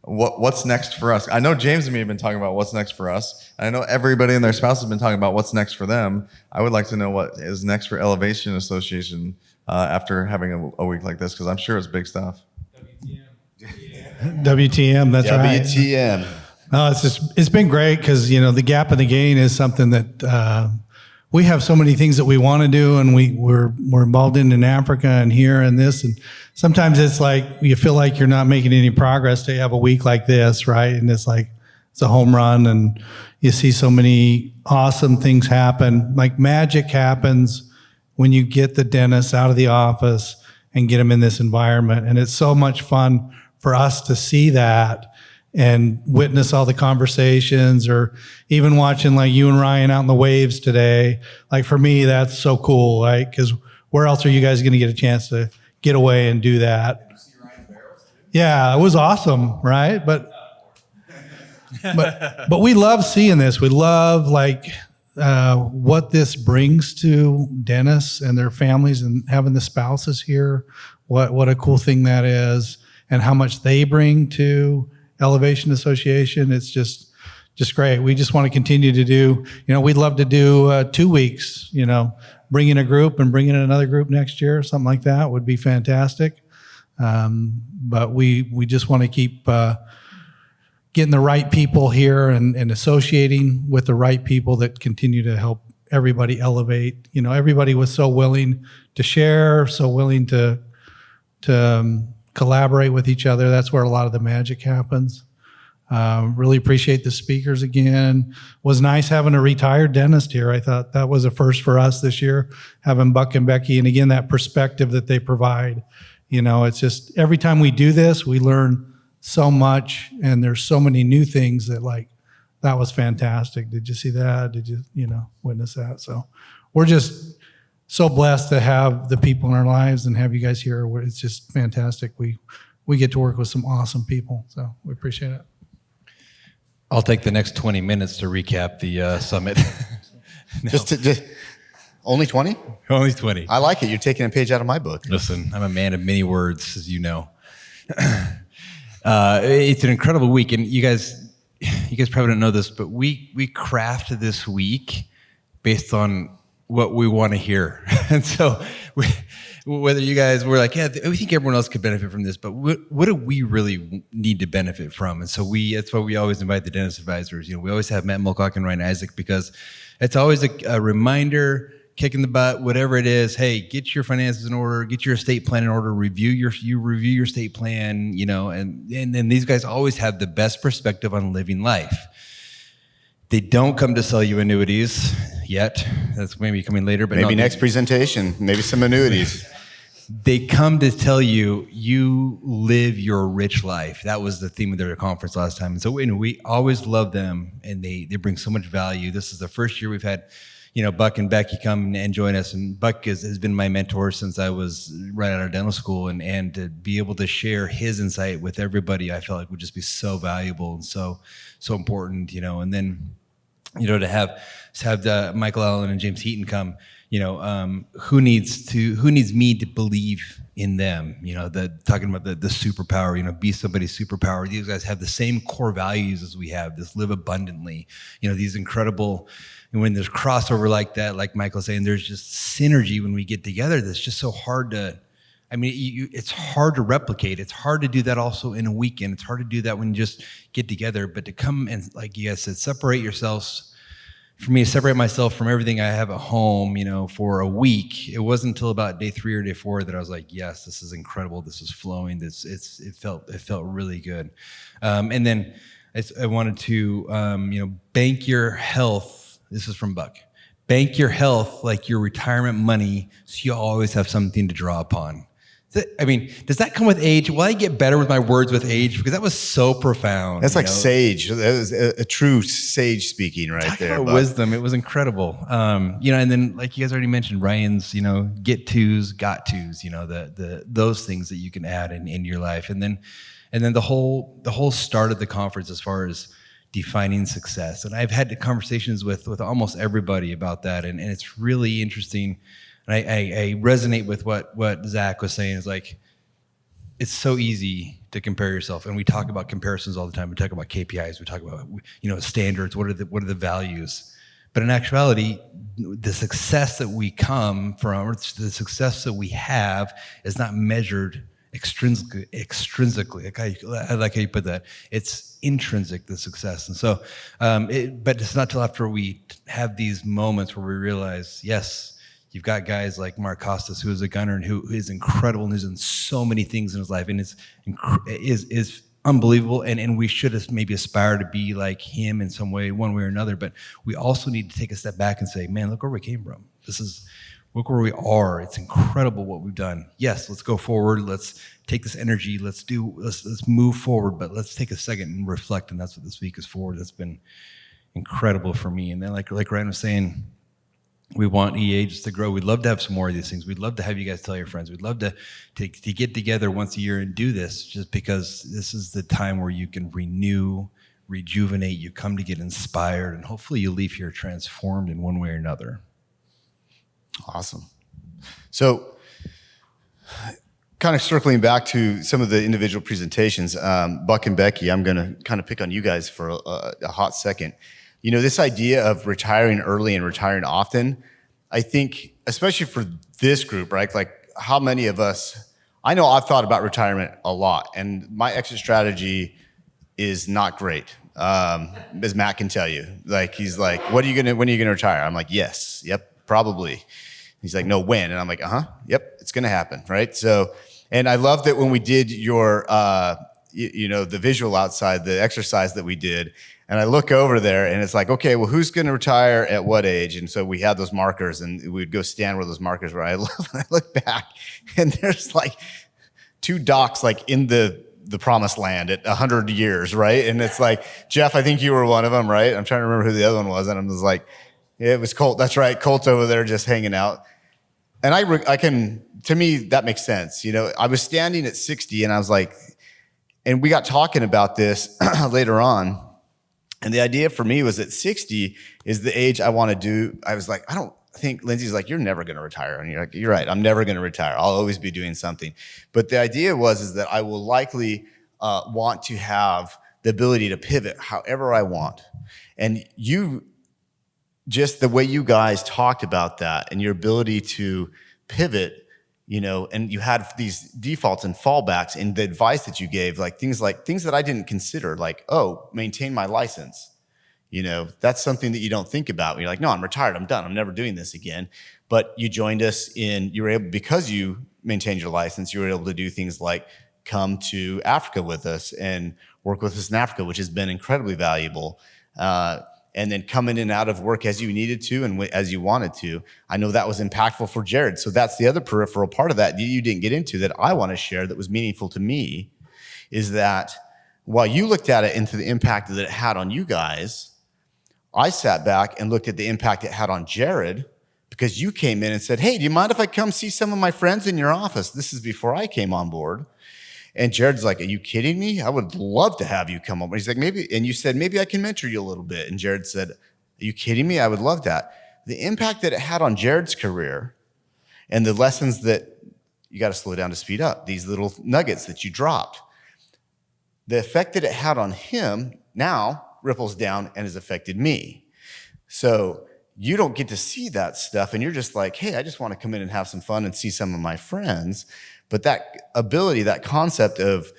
what's next for us? I know James and me have been talking about what's next for us. I know everybody and their spouse has been talking about what's next for them. I would like to know what is next for Elevation Association after having a week like this, because I'm sure it's big stuff.
WTM, that's right.
WTM.
No, it's been great because, the gap and the gain is something that we have so many things that we want to do, and we're involved in Africa and here and this, and sometimes it's like you feel like you're not making any progress till you have a week like this, right? And it's like it's a home run, and you see so many awesome things happen. Like magic happens when you get the dentist out of the office and get them in this environment, and it's so much fun for us to see that and witness all the conversations, or even watching like you and Ryan out in the waves today. Like for me, that's so cool, right? Because where else are you guys going to get a chance to get away and do that? Yeah, it was awesome, right? But we love seeing this. We love what this brings to dentists and their families, and having the spouses here. What a cool thing that is, and how much they bring to Elevation Association. It's just great. We just want to continue to do, we'd love to do 2 weeks, bring in a group and bring in another group next year, something like that would be fantastic. But we just want to keep getting the right people here and associating with the right people that continue to help everybody elevate. Everybody was so willing to share, so willing to collaborate with each other. That's where a lot of the magic happens. Really appreciate the speakers again. It was nice having a retired dentist here. I thought that was a first for us this year, having Buck and Becky, and again, that perspective that they provide. It's just every time we do this, we learn so much, and there's so many new things that was fantastic. Did you see that? Did you, witness that? So we're just so blessed to have the people in our lives and have you guys here. It's just fantastic. We get to work with some awesome people, so we appreciate it.
I'll take the next 20 minutes to recap the summit. No.
Just only 20?
Only 20.
I like it. You're taking a page out of my book.
Listen, I'm a man of many words, as you know. It's an incredible week, and you guys probably don't know this, but we craft this week based on what we want to hear. And so whether you guys were like, yeah, we think everyone else could benefit from this, but what do we really need to benefit from? And so that's why we always invite the dentist advisors. We always have Matt Mulcock and Ryan Isaac, because it's always a reminder, kick in the butt, whatever it is. Hey, get your finances in order, get your estate plan in order, review your estate plan, and then these guys always have the best perspective on living life. They don't come to sell you annuities yet. That's maybe coming later, but
maybe next presentation, maybe some annuities.
They come to tell you, you live your rich life. That was the theme of their conference last time. And so we always love them, and they bring so much value. This is the first year we've had, Buck and Becky come and join us. And Buck has been my mentor since I was right out of dental school. And to be able to share his insight with everybody, I felt like would just be so valuable and so important, And then, to have Michael Allen and James Heaton come, who needs me to believe in them? Talking about the superpower, be somebody's superpower. These guys have the same core values as we have, this live abundantly, these incredible, and when there's crossover like that, like Michael's saying, there's just synergy when we get together. That's just so hard to, it's hard to replicate. It's hard to do that also in a weekend. It's hard to do that when you just get together, but to come and, like you guys said, separate yourselves. For me to separate myself from everything I have at home, for a week, it wasn't until about day 3 or day 4 that I was like, yes, this is incredible. This is flowing. It felt really good. And then I wanted to, bank your health. This is from Buck. Bank your health like your retirement money, so you always have something to draw upon. Does that come with age? Will I get better with my words with age? Because that was so profound.
That's like sage. That was a true sage speaking right there.
Wisdom. It was incredible. And then like you guys already mentioned, Ryan's, get tos, got tos, those things that you can add in your life. And then the whole start of the conference as far as defining success. And I've had conversations with almost everybody about that. And it's really interesting. And I resonate with what Zach was saying. Is like, it's so easy to compare yourself, and we talk about comparisons all the time. We talk about KPIs. We talk about standards. What are the values? But in actuality, the success that we come from, or the success that we have, is not measured extrinsically. I like how you put that. It's intrinsic, the success. And so, but it's not till after we have these moments where we realize, yes. You've got guys like Mark Costas, who is a gunner and who is incredible and who's done so many things in his life, and is unbelievable. And we should maybe aspire to be like him in some way, one way or another. But we also need to take a step back and say, man, look where we came from. Look where we are. It's incredible what we've done. Yes, let's go forward. Let's take this energy. Let's move forward. But let's take a second and reflect. And that's what this week is for. That's been incredible for me. And then, like Ryan was saying, we want EAs to grow. We'd love to have some more of these things. We'd love to have you guys tell your friends. We'd love to get together once a year and do this, just because this is the time where you can renew, rejuvenate, you come to get inspired, and hopefully you leave here transformed in one way or another.
Awesome. So kind of circling back to some of the individual presentations, Buck and Becky, I'm going to kind of pick on you guys for a hot second. This idea of retiring early and retiring often, I think, especially for this group, right? Like, how many of us, I know I've thought about retirement a lot, and my exit strategy is not great, as Matt can tell you. Like, he's like, when are you gonna retire? I'm like, yes, yep, probably. He's like, no, when? And I'm like, yep, it's gonna happen, right? So, and I love that when we did your, the visual outside, the exercise that we did, and I look over there and it's like, okay, well, who's going to retire at what age? And so we had those markers, and we'd go stand where those markers were. I look back, and there's like 2 docs like in the promised land at 100 years, right? And it's like, Jeff, I think you were one of them, right? I'm trying to remember who the other one was. And I was like, it was Colt. That's right. Colt's over there just hanging out. And I can, to me, that makes sense. I was standing at 60, and I was like, and we got talking about this later on. And the idea for me was at 60 is the age I want to do. I was like, I don't think Lindsay's like, you're never going to retire. And you're like, you're right. I'm never going to retire. I'll always be doing something. But the idea is that I will likely want to have the ability to pivot however I want. And you, just the way you guys talked about that and your ability to pivot, you know, and you had these defaults and fallbacks, and the advice that you gave, like things that I didn't consider, like, oh, maintain my license. You know, that's something that you don't think about. You're like, no, I'm retired. I'm done. I'm never doing this again. But you joined us you were able, because you maintained your license, you were able to do things like come to Africa with us and work with us in Africa, which has been incredibly valuable. And then come in and out of work as you needed to and as you wanted to. I know that was impactful for Jared. So that's the other peripheral part of that you didn't get into that I want to share that was meaningful to me, is that while you looked at it into the impact that it had on you guys, I sat back and looked at the impact it had on Jared, because you came in and said, hey, do you mind if I come see some of my friends in your office? This is before I came on board. And Jared's like, are you kidding me? I would love to have you come over. He's like, maybe, and you said, maybe I can mentor you a little bit. And Jared said, are you kidding me? I would love that. The impact that it had on Jared's career and the lessons that you got to slow down to speed up, these little nuggets that you dropped, the effect that it had on him now ripples down and has affected me. So you don't get to see that stuff. And you're just like, hey, I just want to come in and have some fun and see some of my friends. But that ability, that concept of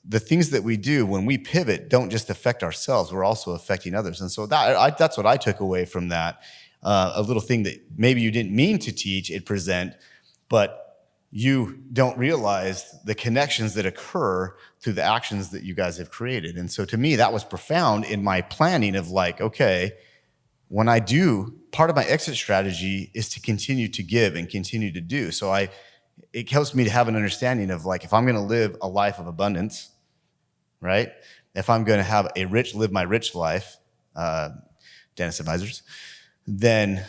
the things that we do when we pivot don't just affect ourselves, we're also affecting others. And so that's what I took away from that. A little thing that maybe you didn't mean to teach, present, but you don't realize the connections that occur through the actions that you guys have created. And so to me, that was profound in my planning of like, okay, when I do, part of my exit strategy is to continue to give and continue to do. So it helps me to have an understanding of like, if I'm going to live a life of abundance, right? If I'm going to live my rich life, Dennis Advisors, then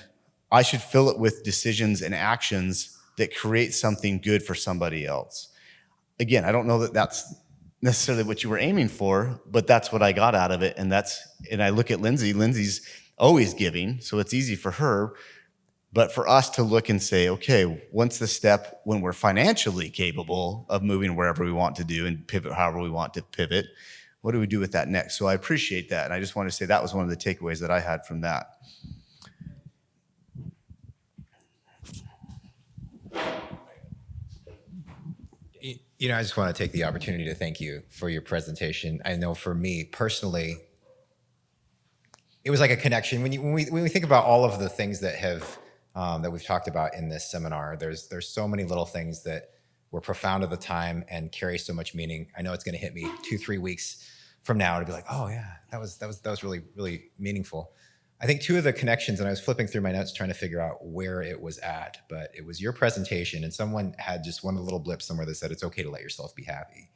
I should fill it with decisions and actions that create something good for somebody else. Again, I don't know that that's necessarily what you were aiming for, but that's what I got out of it. And I look at Lindsay's always giving, so it's easy for her. But for us to look and say, okay, what's the step when we're financially capable of moving wherever we want to do and pivot however we want to pivot? What do we do with that next? So I appreciate that. And I just want to say that was one of the takeaways that I had from that.
You know, I just want to take the opportunity to thank you for your presentation. I know for me personally, it was like a connection. When we think about all of the things that we've talked about in this seminar, there's so many little things that were profound at the time and carry so much meaning. I know it's going to hit me 2-3 weeks from now to be like, oh yeah, that was really, really meaningful. I think two of the connections, and I was flipping through my notes trying to figure out where it was at, but it was your presentation, and someone had just one little blip somewhere that said it's okay to let yourself be happy.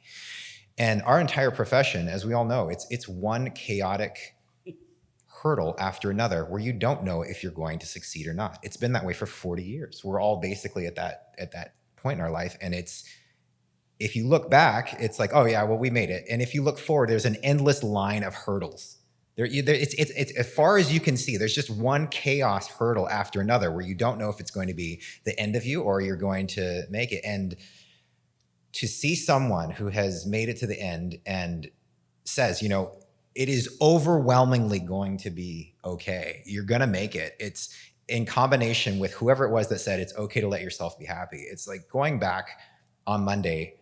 And our entire profession, as we all know, it's one chaotic hurdle after another where you don't know if you're going to succeed or not. It's been that way for 40 years. We're all basically at that point in our life, and if you look back, it's like, oh yeah, well, we made it. And if you look forward, there's an endless line of hurdles. It's as far as you can see, there's just one chaos hurdle after another where you don't know if it's going to be the end of you or you're going to make it. And to see someone who has made it to the end and says, you know, it is overwhelmingly going to be okay. You're going to make it. It's in combination with whoever it was that said it's okay to let yourself be happy. It's like going back on Monday.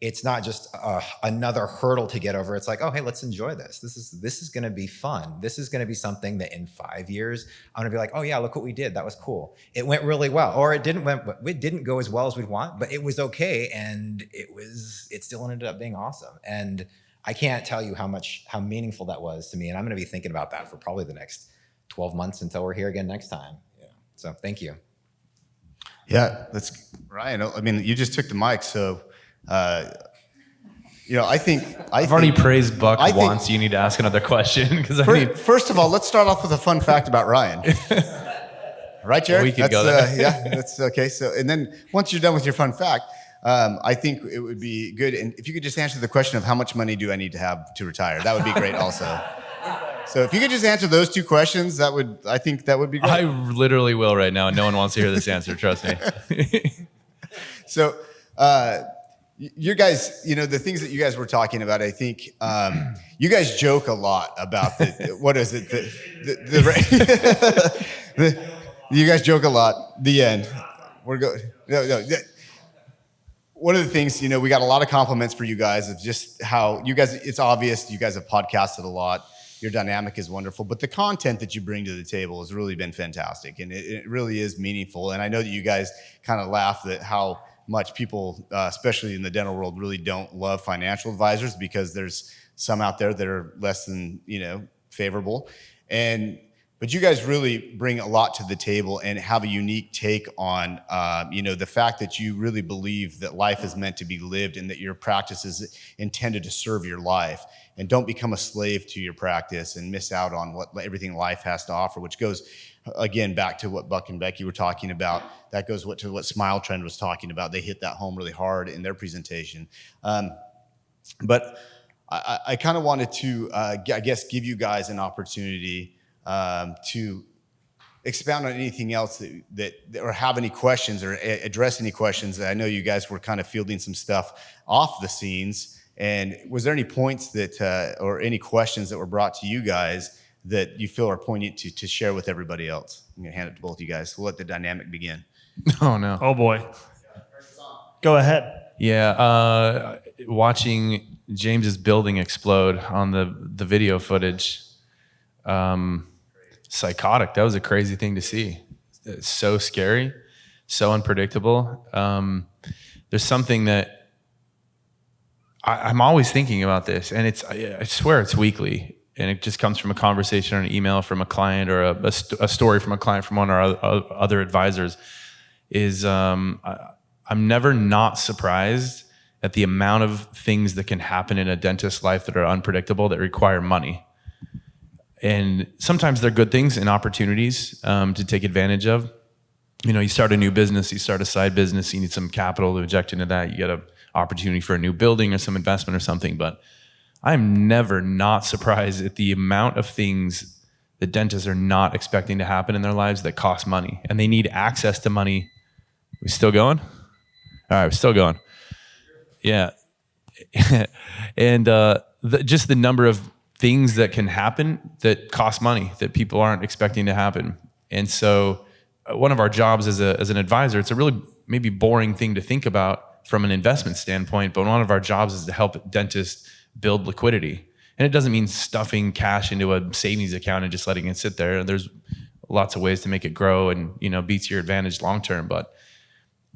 It's not just another hurdle to get over. It's like, oh, hey, let's enjoy this. This is going to be fun. This is going to be something that in 5 years, I'm going to be like, oh yeah, look what we did. That was cool. It went really well, or it didn't go as well as we'd want, but it was okay, and it still ended up being awesome. And I can't tell you how meaningful that was to me, and I'm going to be thinking about that for probably the next 12 months until we're here again next time. Yeah. So thank you.
Yeah, that's Ryan. I mean, you just took the mic, so. You know, I've
already praised Buck once. You need to ask another question because
First of all, let's start off with a fun fact about Ryan. Right, Jared?
We could go there.
Yeah, that's okay. So, and then once you're done with your fun fact, I think it would be good, and if you could just answer the question of how much money do I need to have to retire, that would be great also. So if you could just answer those 2 questions, I think that would be great.
I literally will right now. No one wants to hear this answer. Trust me.
So, you guys, the things that you guys were talking about, I think you guys joke a lot about what is it? You guys joke a lot. The end. We're going. No. One of the things, we got a lot of compliments for you guys of just how you guys. It's obvious you guys have podcasted a lot. Your dynamic is wonderful, but the content that you bring to the table has really been fantastic, and it really is meaningful. And I know that you guys kind of laugh at how much people, especially in the dental world, really don't love financial advisors because there's some out there that are less than, favorable. But you guys really bring a lot to the table and have a unique take on, the fact that you really believe that life is meant to be lived and that your practice is intended to serve your life. And don't become a slave to your practice and miss out on everything life has to offer, which goes, again, back to what Buck and Becky were talking about. That goes to what Smile Trend was talking about. They hit that home really hard in their presentation. But I kind of wanted to, give you guys an opportunity to expound on anything else that or have any questions or address any questions. I know you guys were kind of fielding some stuff off the scenes. And was there any points that or any questions that were brought to you guys that you feel are poignant to share with everybody else? I'm gonna hand it to both you guys. We'll let the dynamic begin.
Oh no.
Oh boy. Go ahead.
Yeah, watching James's building explode on the video footage, psychotic. That was a crazy thing to see. It's so scary, so unpredictable. There's something that I'm always thinking about this, and I swear it's weekly, and it just comes from a conversation or an email from a client or a story from a client from one of our other advisors. I'm never not surprised at the amount of things that can happen in a dentist's life that are unpredictable, that require money. And sometimes they're good things and opportunities to take advantage of. You start a new business, you start a side business, you need some capital to inject into that. You get an opportunity for a new building or some investment or something. But I'm never not surprised at the amount of things that dentists are not expecting to happen in their lives that cost money. And they need access to money. We still going? All right, we're still going. Yeah. And just the number of things that can happen that cost money that people aren't expecting to happen. And so one of our jobs as an advisor, it's a really maybe boring thing to think about from an investment standpoint, but one of our jobs is to help dentists build liquidity. And it doesn't mean stuffing cash into a savings account and just letting it sit there. There's lots of ways to make it grow and, be to your advantage long-term. But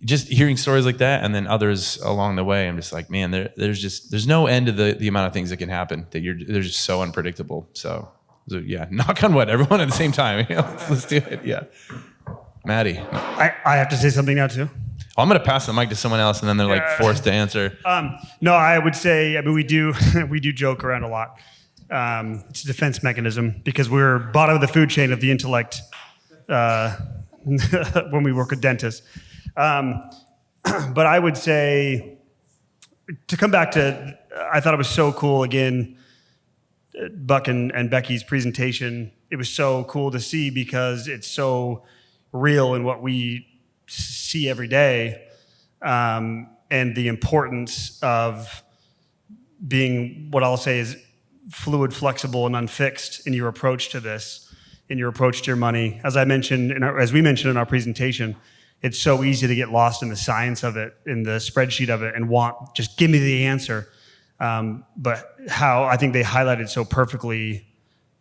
just hearing stories like that and then others along the way, I'm just like, man, there's no end to the amount of things that can happen that they're just so unpredictable. So yeah, knock on wood, everyone at the same time. Let's do it. Yeah. Maddie.
I have to say something now too.
I'm going to pass the mic to someone else and then they're forced to answer.
No, I would say, we do joke around a lot. It's a defense mechanism because we're bottom of the food chain of the intellect when we work with dentists. But I would say, to come back to, I thought it was so cool, again, Buck and Becky's presentation. It was so cool to see because it's so real in what we see every day, and the importance of being, what I'll say is, fluid, flexible, and unfixed in your approach to this, in your approach to your money. As I mentioned, as we mentioned in our presentation, it's so easy to get lost in the science of it, in the spreadsheet of it, and just give me the answer. But how I think they highlighted so perfectly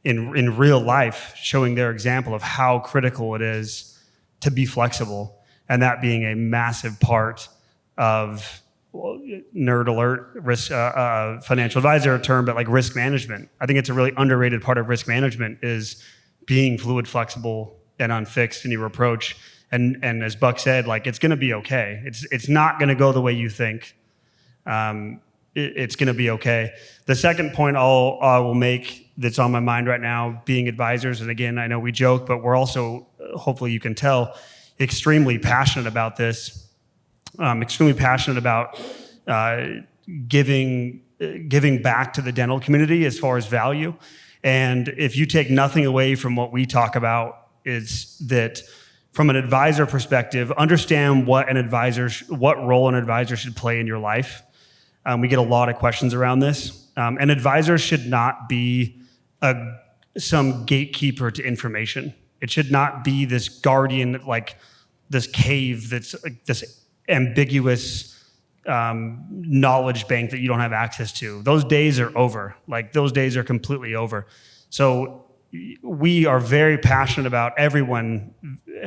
in real life, showing their example of how critical it is to be flexible, and that being a massive part of, nerd alert, risk, financial advisor term, but like risk management. I think it's a really underrated part of risk management is being fluid, flexible, and unfixed in your approach. And as Buck said, it's going to be okay. It's not going to go the way you think. It's going to be okay. The second point I will make that's on my mind right now, being advisors, and again, I know we joke, but we're also, hopefully you can tell, extremely passionate about this. Extremely passionate about giving back to the dental community as far as value. And if you take nothing away from what we talk about, is that from an advisor perspective, understand what role an advisor should play in your life. We get a lot of questions around this. An advisor should not be some gatekeeper to information. It should not be this guardian, like this cave that's like this ambiguous knowledge bank that you don't have access to. Those days are over. Like those days are completely over. So we are very passionate about everyone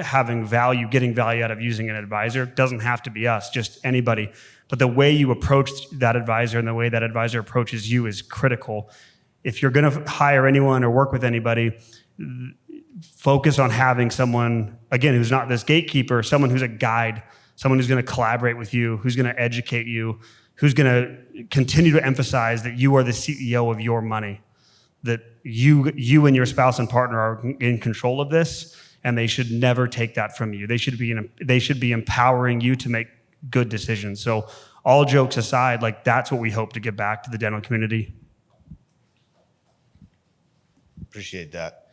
having value, getting value out of using an advisor. It doesn't have to be us, just anybody. But the way you approach that advisor and the way that advisor approaches you is critical. If you're going to hire anyone or work with anybody, focus on having someone, again, who's not this gatekeeper, someone who's a guide, someone who's going to collaborate with you, who's going to educate you, who's going to continue to emphasize that you are the CEO of your money, that you and your spouse and partner are in control of this, and they should never take that from you. They should be empowering you to make good decisions. So all jokes aside, like that's what we hope to give back to the dental community.
Appreciate that.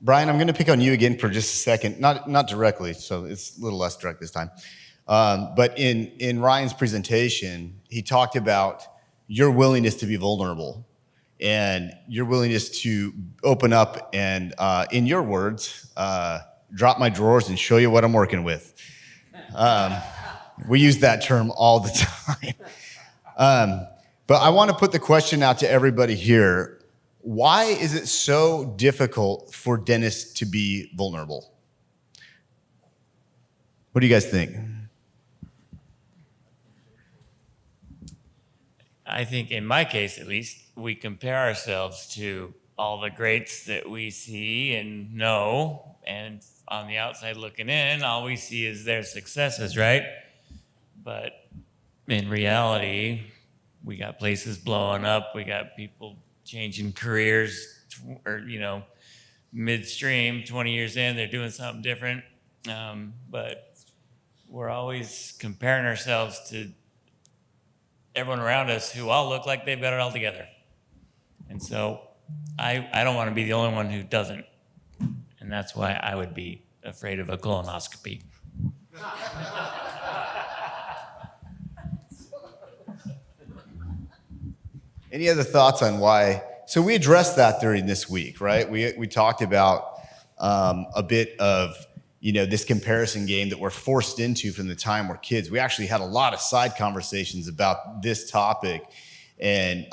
Brian, I'm going to pick on you again for just a second. Not directly, so it's a little less direct this time. But in Ryan's presentation, he talked about your willingness to be vulnerable and your willingness to open up and, in your words, drop my drawers and show you what I'm working with. We use that term all the time. But I want to put the question out to everybody here. Why is it so difficult for dentists to be vulnerable? What do you guys think?
I think in my case, at least, we compare ourselves to all the greats that we see and know, and on the outside looking in, all we see is their successes, right? But in reality, we got places blowing up, we got people changing careers, or midstream, 20 years in, they're doing something different. But we're always comparing ourselves to everyone around us who all look like they've got it all together. And so I don't want to be the only one who doesn't. And that's why I would be afraid of a colonoscopy.
Any other thoughts on why? So we addressed that during this week, right? We talked about a bit of this comparison game that we're forced into from the time we're kids. We actually had a lot of side conversations about this topic and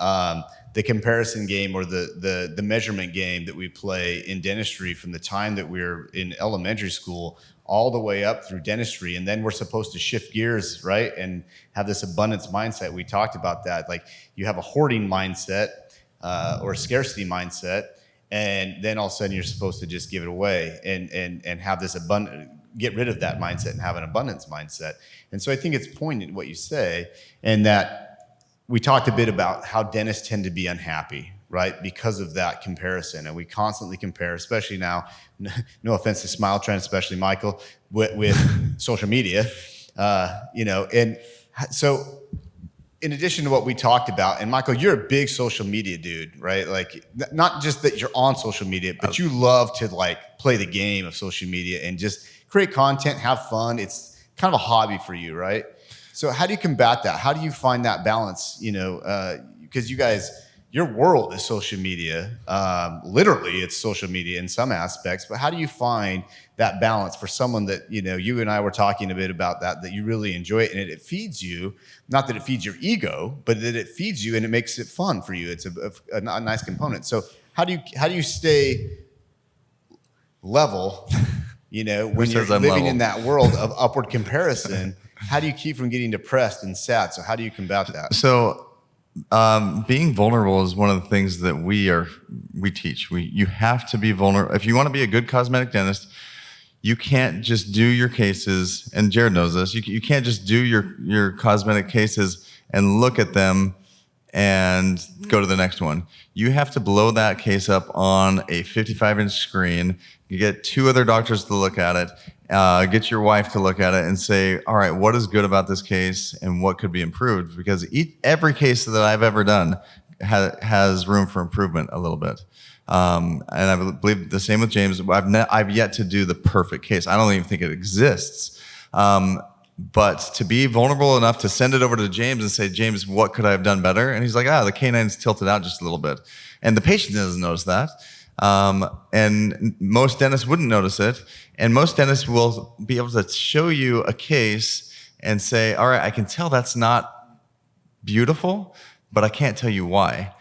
the comparison game or the measurement game that we play in dentistry from the time that we're in elementary school all the way up through dentistry. And then we're supposed to shift gears, right? And have this abundance mindset. We talked about that. Like you have a hoarding mindset or a scarcity mindset. And then all of a sudden you're supposed to just give it away and have this get rid of that mindset and have an abundance mindset. And so I think it's poignant what you say, and that we talked a bit about how dentists tend to be unhappy, right? Because of that comparison. And we constantly compare, especially now, no offense to Smile Trend, especially Michael, with social media, and so in addition to what we talked about, and Michael, you're a big social media dude, right? Like not just that you're on social media, but you love to like play the game of social media and just create content, have fun. It's kind of a hobby for you, right? So how do you combat that? How do you find that balance? Because you guys, your world is social media. Literally, it's social media in some aspects. But how do you find that balance for someone that, you and I were talking a bit about that you really enjoy it and it feeds you, not that it feeds your ego, but that it feeds you and it makes it fun for you. It's a nice component. So how do you stay level, when you're living in that world of upward comparison? How do you keep from getting depressed and sad? So how do you combat that?
So being vulnerable is one of the things that we teach. You have to be vulnerable. If you want to be a good cosmetic dentist, you can't just do your cases, and Jared knows this, you can't just do your cosmetic cases and look at them and go to the next one. You have to blow that case up on a 55-inch screen. You get 2 other doctors to look at it, get your wife to look at it and say, all right, what is good about this case and what could be improved? Because every case that I've ever done has room for improvement a little bit. And I believe the same with James. I've yet to do the perfect case. I don't even think it exists. But to be vulnerable enough to send it over to James and say, James, what could I have done better? And he's like, the canine's tilted out just a little bit. And the patient doesn't notice that. And most dentists wouldn't notice it. And most dentists will be able to show you a case and say, all right, I can tell that's not beautiful, but I can't tell you why.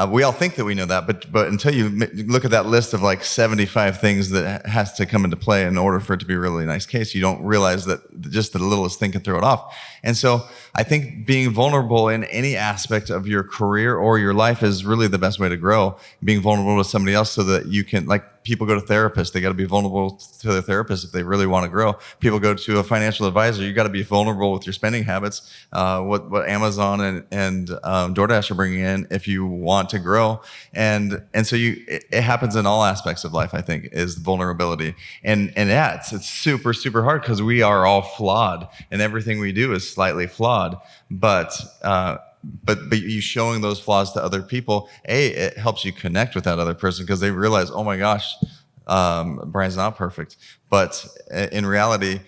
We all think that we know that, but until you look at that list of like 75 things that has to come into play in order for it to be a really nice case, you don't realize that just the littlest thing can throw it off. And so I think being vulnerable in any aspect of your career or your life is really the best way to grow. Being vulnerable to somebody else so that you can, like, people go to therapists, they got to be vulnerable to their therapist if they really want to grow. People go to a financial advisor, you got to be vulnerable with your spending habits, what Amazon and DoorDash are bringing in if you want to grow. And so it happens in all aspects of life, I think, is vulnerability. And yeah, it's super, super hard because we are all flawed and everything we do is slightly flawed. But you showing those flaws to other people, it helps you connect with that other person because they realize, oh my gosh, Brian's not perfect. But in reality,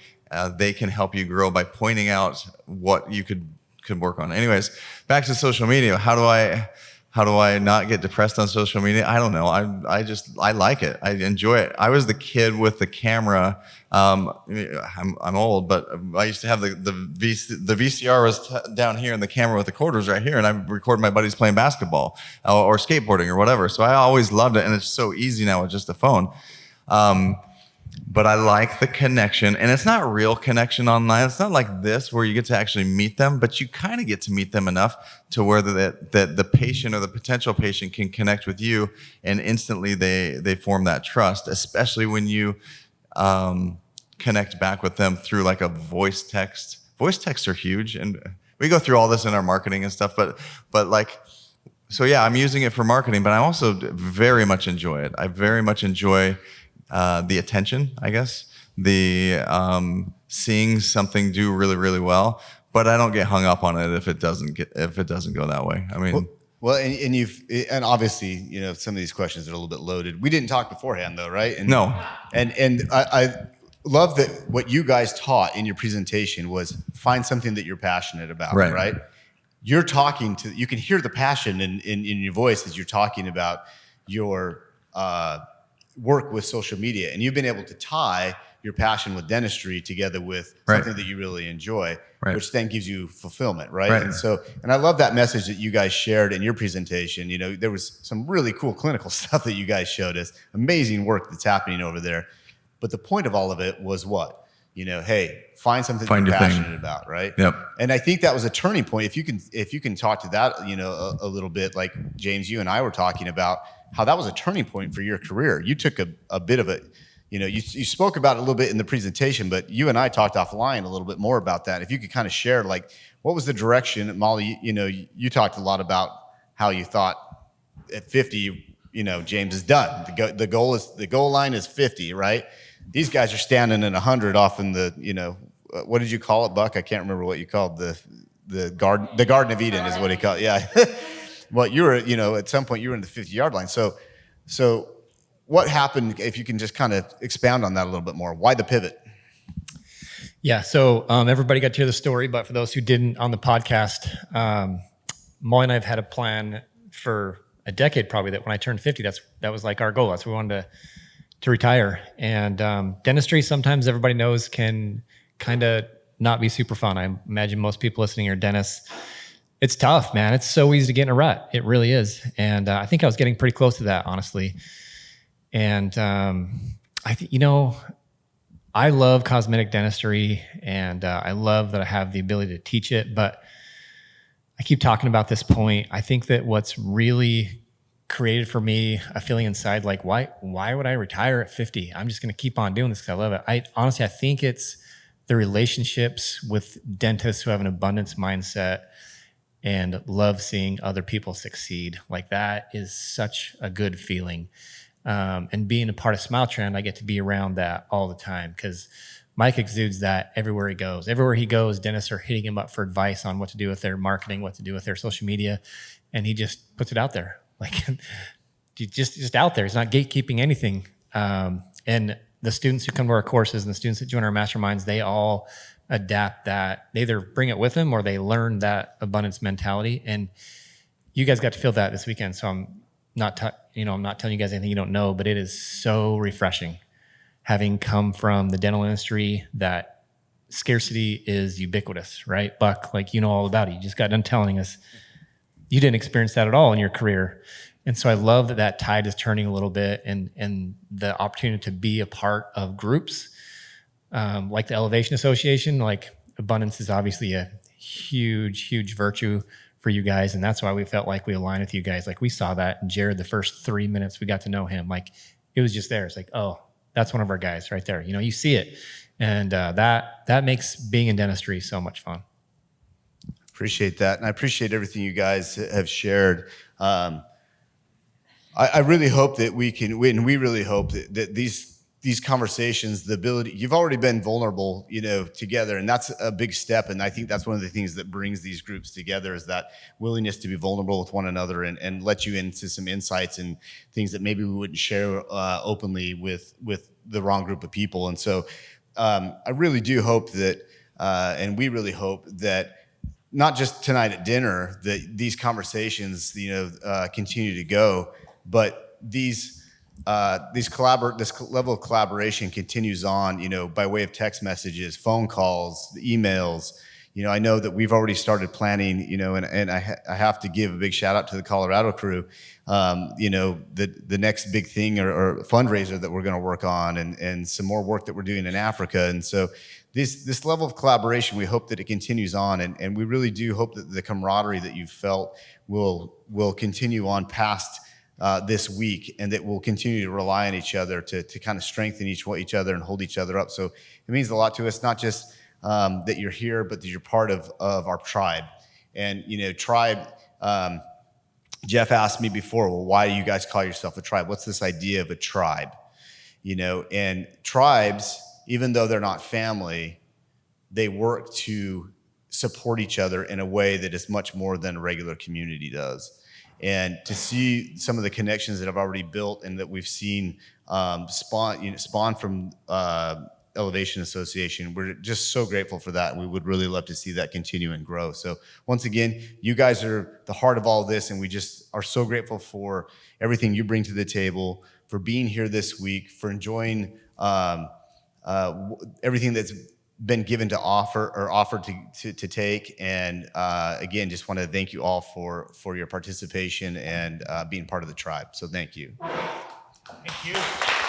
they can help you grow by pointing out what you could work on. Anyways, back to social media. How do I not get depressed on social media? I don't know. I like it. I enjoy it. I was the kid with the camera. I'm old, but I used to have the VCR was down here and the camera with the cord was right here, and I record my buddies playing basketball or skateboarding or whatever. So I always loved it, and it's so easy now with just a phone. But I like the connection, and it's not real connection online. It's not like this where you get to actually meet them, but you kind of get to meet them enough to where the patient or the potential patient can connect with you, and instantly they form that trust, especially when you connect back with them through like a voice text. Voice texts are huge, and we go through all this in our marketing and stuff, but like, so yeah, I'm using it for marketing, but I also very much enjoy it. I very much enjoy the attention, I guess, the seeing something do really, really well, but I don't get hung up on it if it doesn't go that way. I mean,
well, and obviously, some of these questions are a little bit loaded. We didn't talk beforehand though, right?
No.
And I love that what you guys taught in your presentation was find something that you're passionate about, right? You're talking to, you can hear the passion in your voice as you're talking about your work with social media, and you've been able to tie your passion with dentistry together with something that you really enjoy, which then gives you fulfillment, right? And I love that message that you guys shared in your presentation. There was some really cool clinical stuff that you guys showed us, amazing work that's happening over there. But the point of all of it was what? Hey, find something you're passionate about, right?
Yep.
And I think that was a turning point. If you can talk to that, a little bit, like James, you and I were talking about how that was a turning point for your career. You took a bit of it, you spoke about it a little bit in the presentation, but you and I talked offline a little bit more about that. If you could kind of share, like, what was the direction, Molly? You talked a lot about how you thought at 50, James is done. The goal line is 50, right? These guys are standing at 100 off in the, what did you call it, Buck? I can't remember what you called the Garden of Eden is what he called it. Yeah. Well, you were, at some point you were in the 50-yard line. So what happened, if you can just kind of expound on that a little bit more? Why the pivot?
Yeah, so everybody got to hear the story, but for those who didn't on the podcast, Molly and I have had a plan for a decade probably that when I turned 50, that was like our goal. That's what we wanted to retire. And dentistry, sometimes everybody knows, can kind of not be super fun. I imagine most people listening are dentists. It's tough, man. It's so easy to get in a rut. It really is. And I think I was getting pretty close to that, honestly. And I love cosmetic dentistry, and I love that I have the ability to teach it. But I keep talking about this point. I think that what's really created for me a feeling inside, like, why would I retire at 50? I'm just going to keep on doing this because I love it. I think it's the relationships with dentists who have an abundance mindset and love seeing other people succeed. Like, that is such a good feeling. And being a part of Smile Trend, I get to be around that all the time because Mike exudes that everywhere he goes. Everywhere he goes, dentists are hitting him up for advice on what to do with their marketing, what to do with their social media. and he just puts it out there. Like, just out there. It's not gatekeeping anything. And the students who come to our courses and the students that join our masterminds, they all adapt that. They either bring it with them or they learn that abundance mentality. And you guys got to feel that this weekend. So I'm not telling you guys anything you don't know, but it is so refreshing having come from the dental industry that scarcity is ubiquitous, right? Buck, like, you know all about it. You just got done telling us you didn't experience that at all in your career. And so I love that that tide is turning a little bit, and the opportunity to be a part of groups like the Elevation Association. Like, abundance is obviously a huge virtue for you guys. And that's why we felt like we aligned with you guys. Like, we saw that in Jared the first 3 minutes we got to know him. Like, it was just there. It's like, oh, that's one of our guys right there. You know, you see it. And that makes being in dentistry so much fun.
Appreciate that. And I appreciate everything you guys have shared. I really hope that we really hope that these conversations, the ability, you've already been vulnerable, together, and that's a big step. And I think that's one of the things that brings these groups together, is that willingness to be vulnerable with one another and let you into some insights and things that maybe we wouldn't share openly with the wrong group of people. And so I really do hope that, and we really hope that, not just tonight at dinner, that these conversations, continue to go, but this level of collaboration continues on, by way of text messages, phone calls, emails. I know that we've already started planning, and I have to give a big shout out to the Colorado crew. The next big thing or fundraiser that we're going to work on, and some more work that we're doing in Africa. And so this level of collaboration, we hope that it continues on, and we really do hope that the camaraderie that you've felt will continue on past this week, and that we'll continue to rely on each other to kind of strengthen each other and hold each other up. So it means a lot to us, not just that you're here, but that you're part of our tribe. And tribe, Jeff asked me before, well, why do you guys call yourself a tribe? What's this idea of a tribe? And tribes, even though they're not family, they work to support each other in a way that is much more than a regular community does. And to see some of the connections that I've already built and that we've seen spawn from Elevation Association, we're just so grateful for that. And we would really love to see that continue and grow. So once again, you guys are the heart of all this, and we just are so grateful for everything you bring to the table, for being here this week, for enjoying everything that's been given to offer or offered to take. And again, just want to thank you all for your participation and being part of the tribe. So thank you.
Thank you.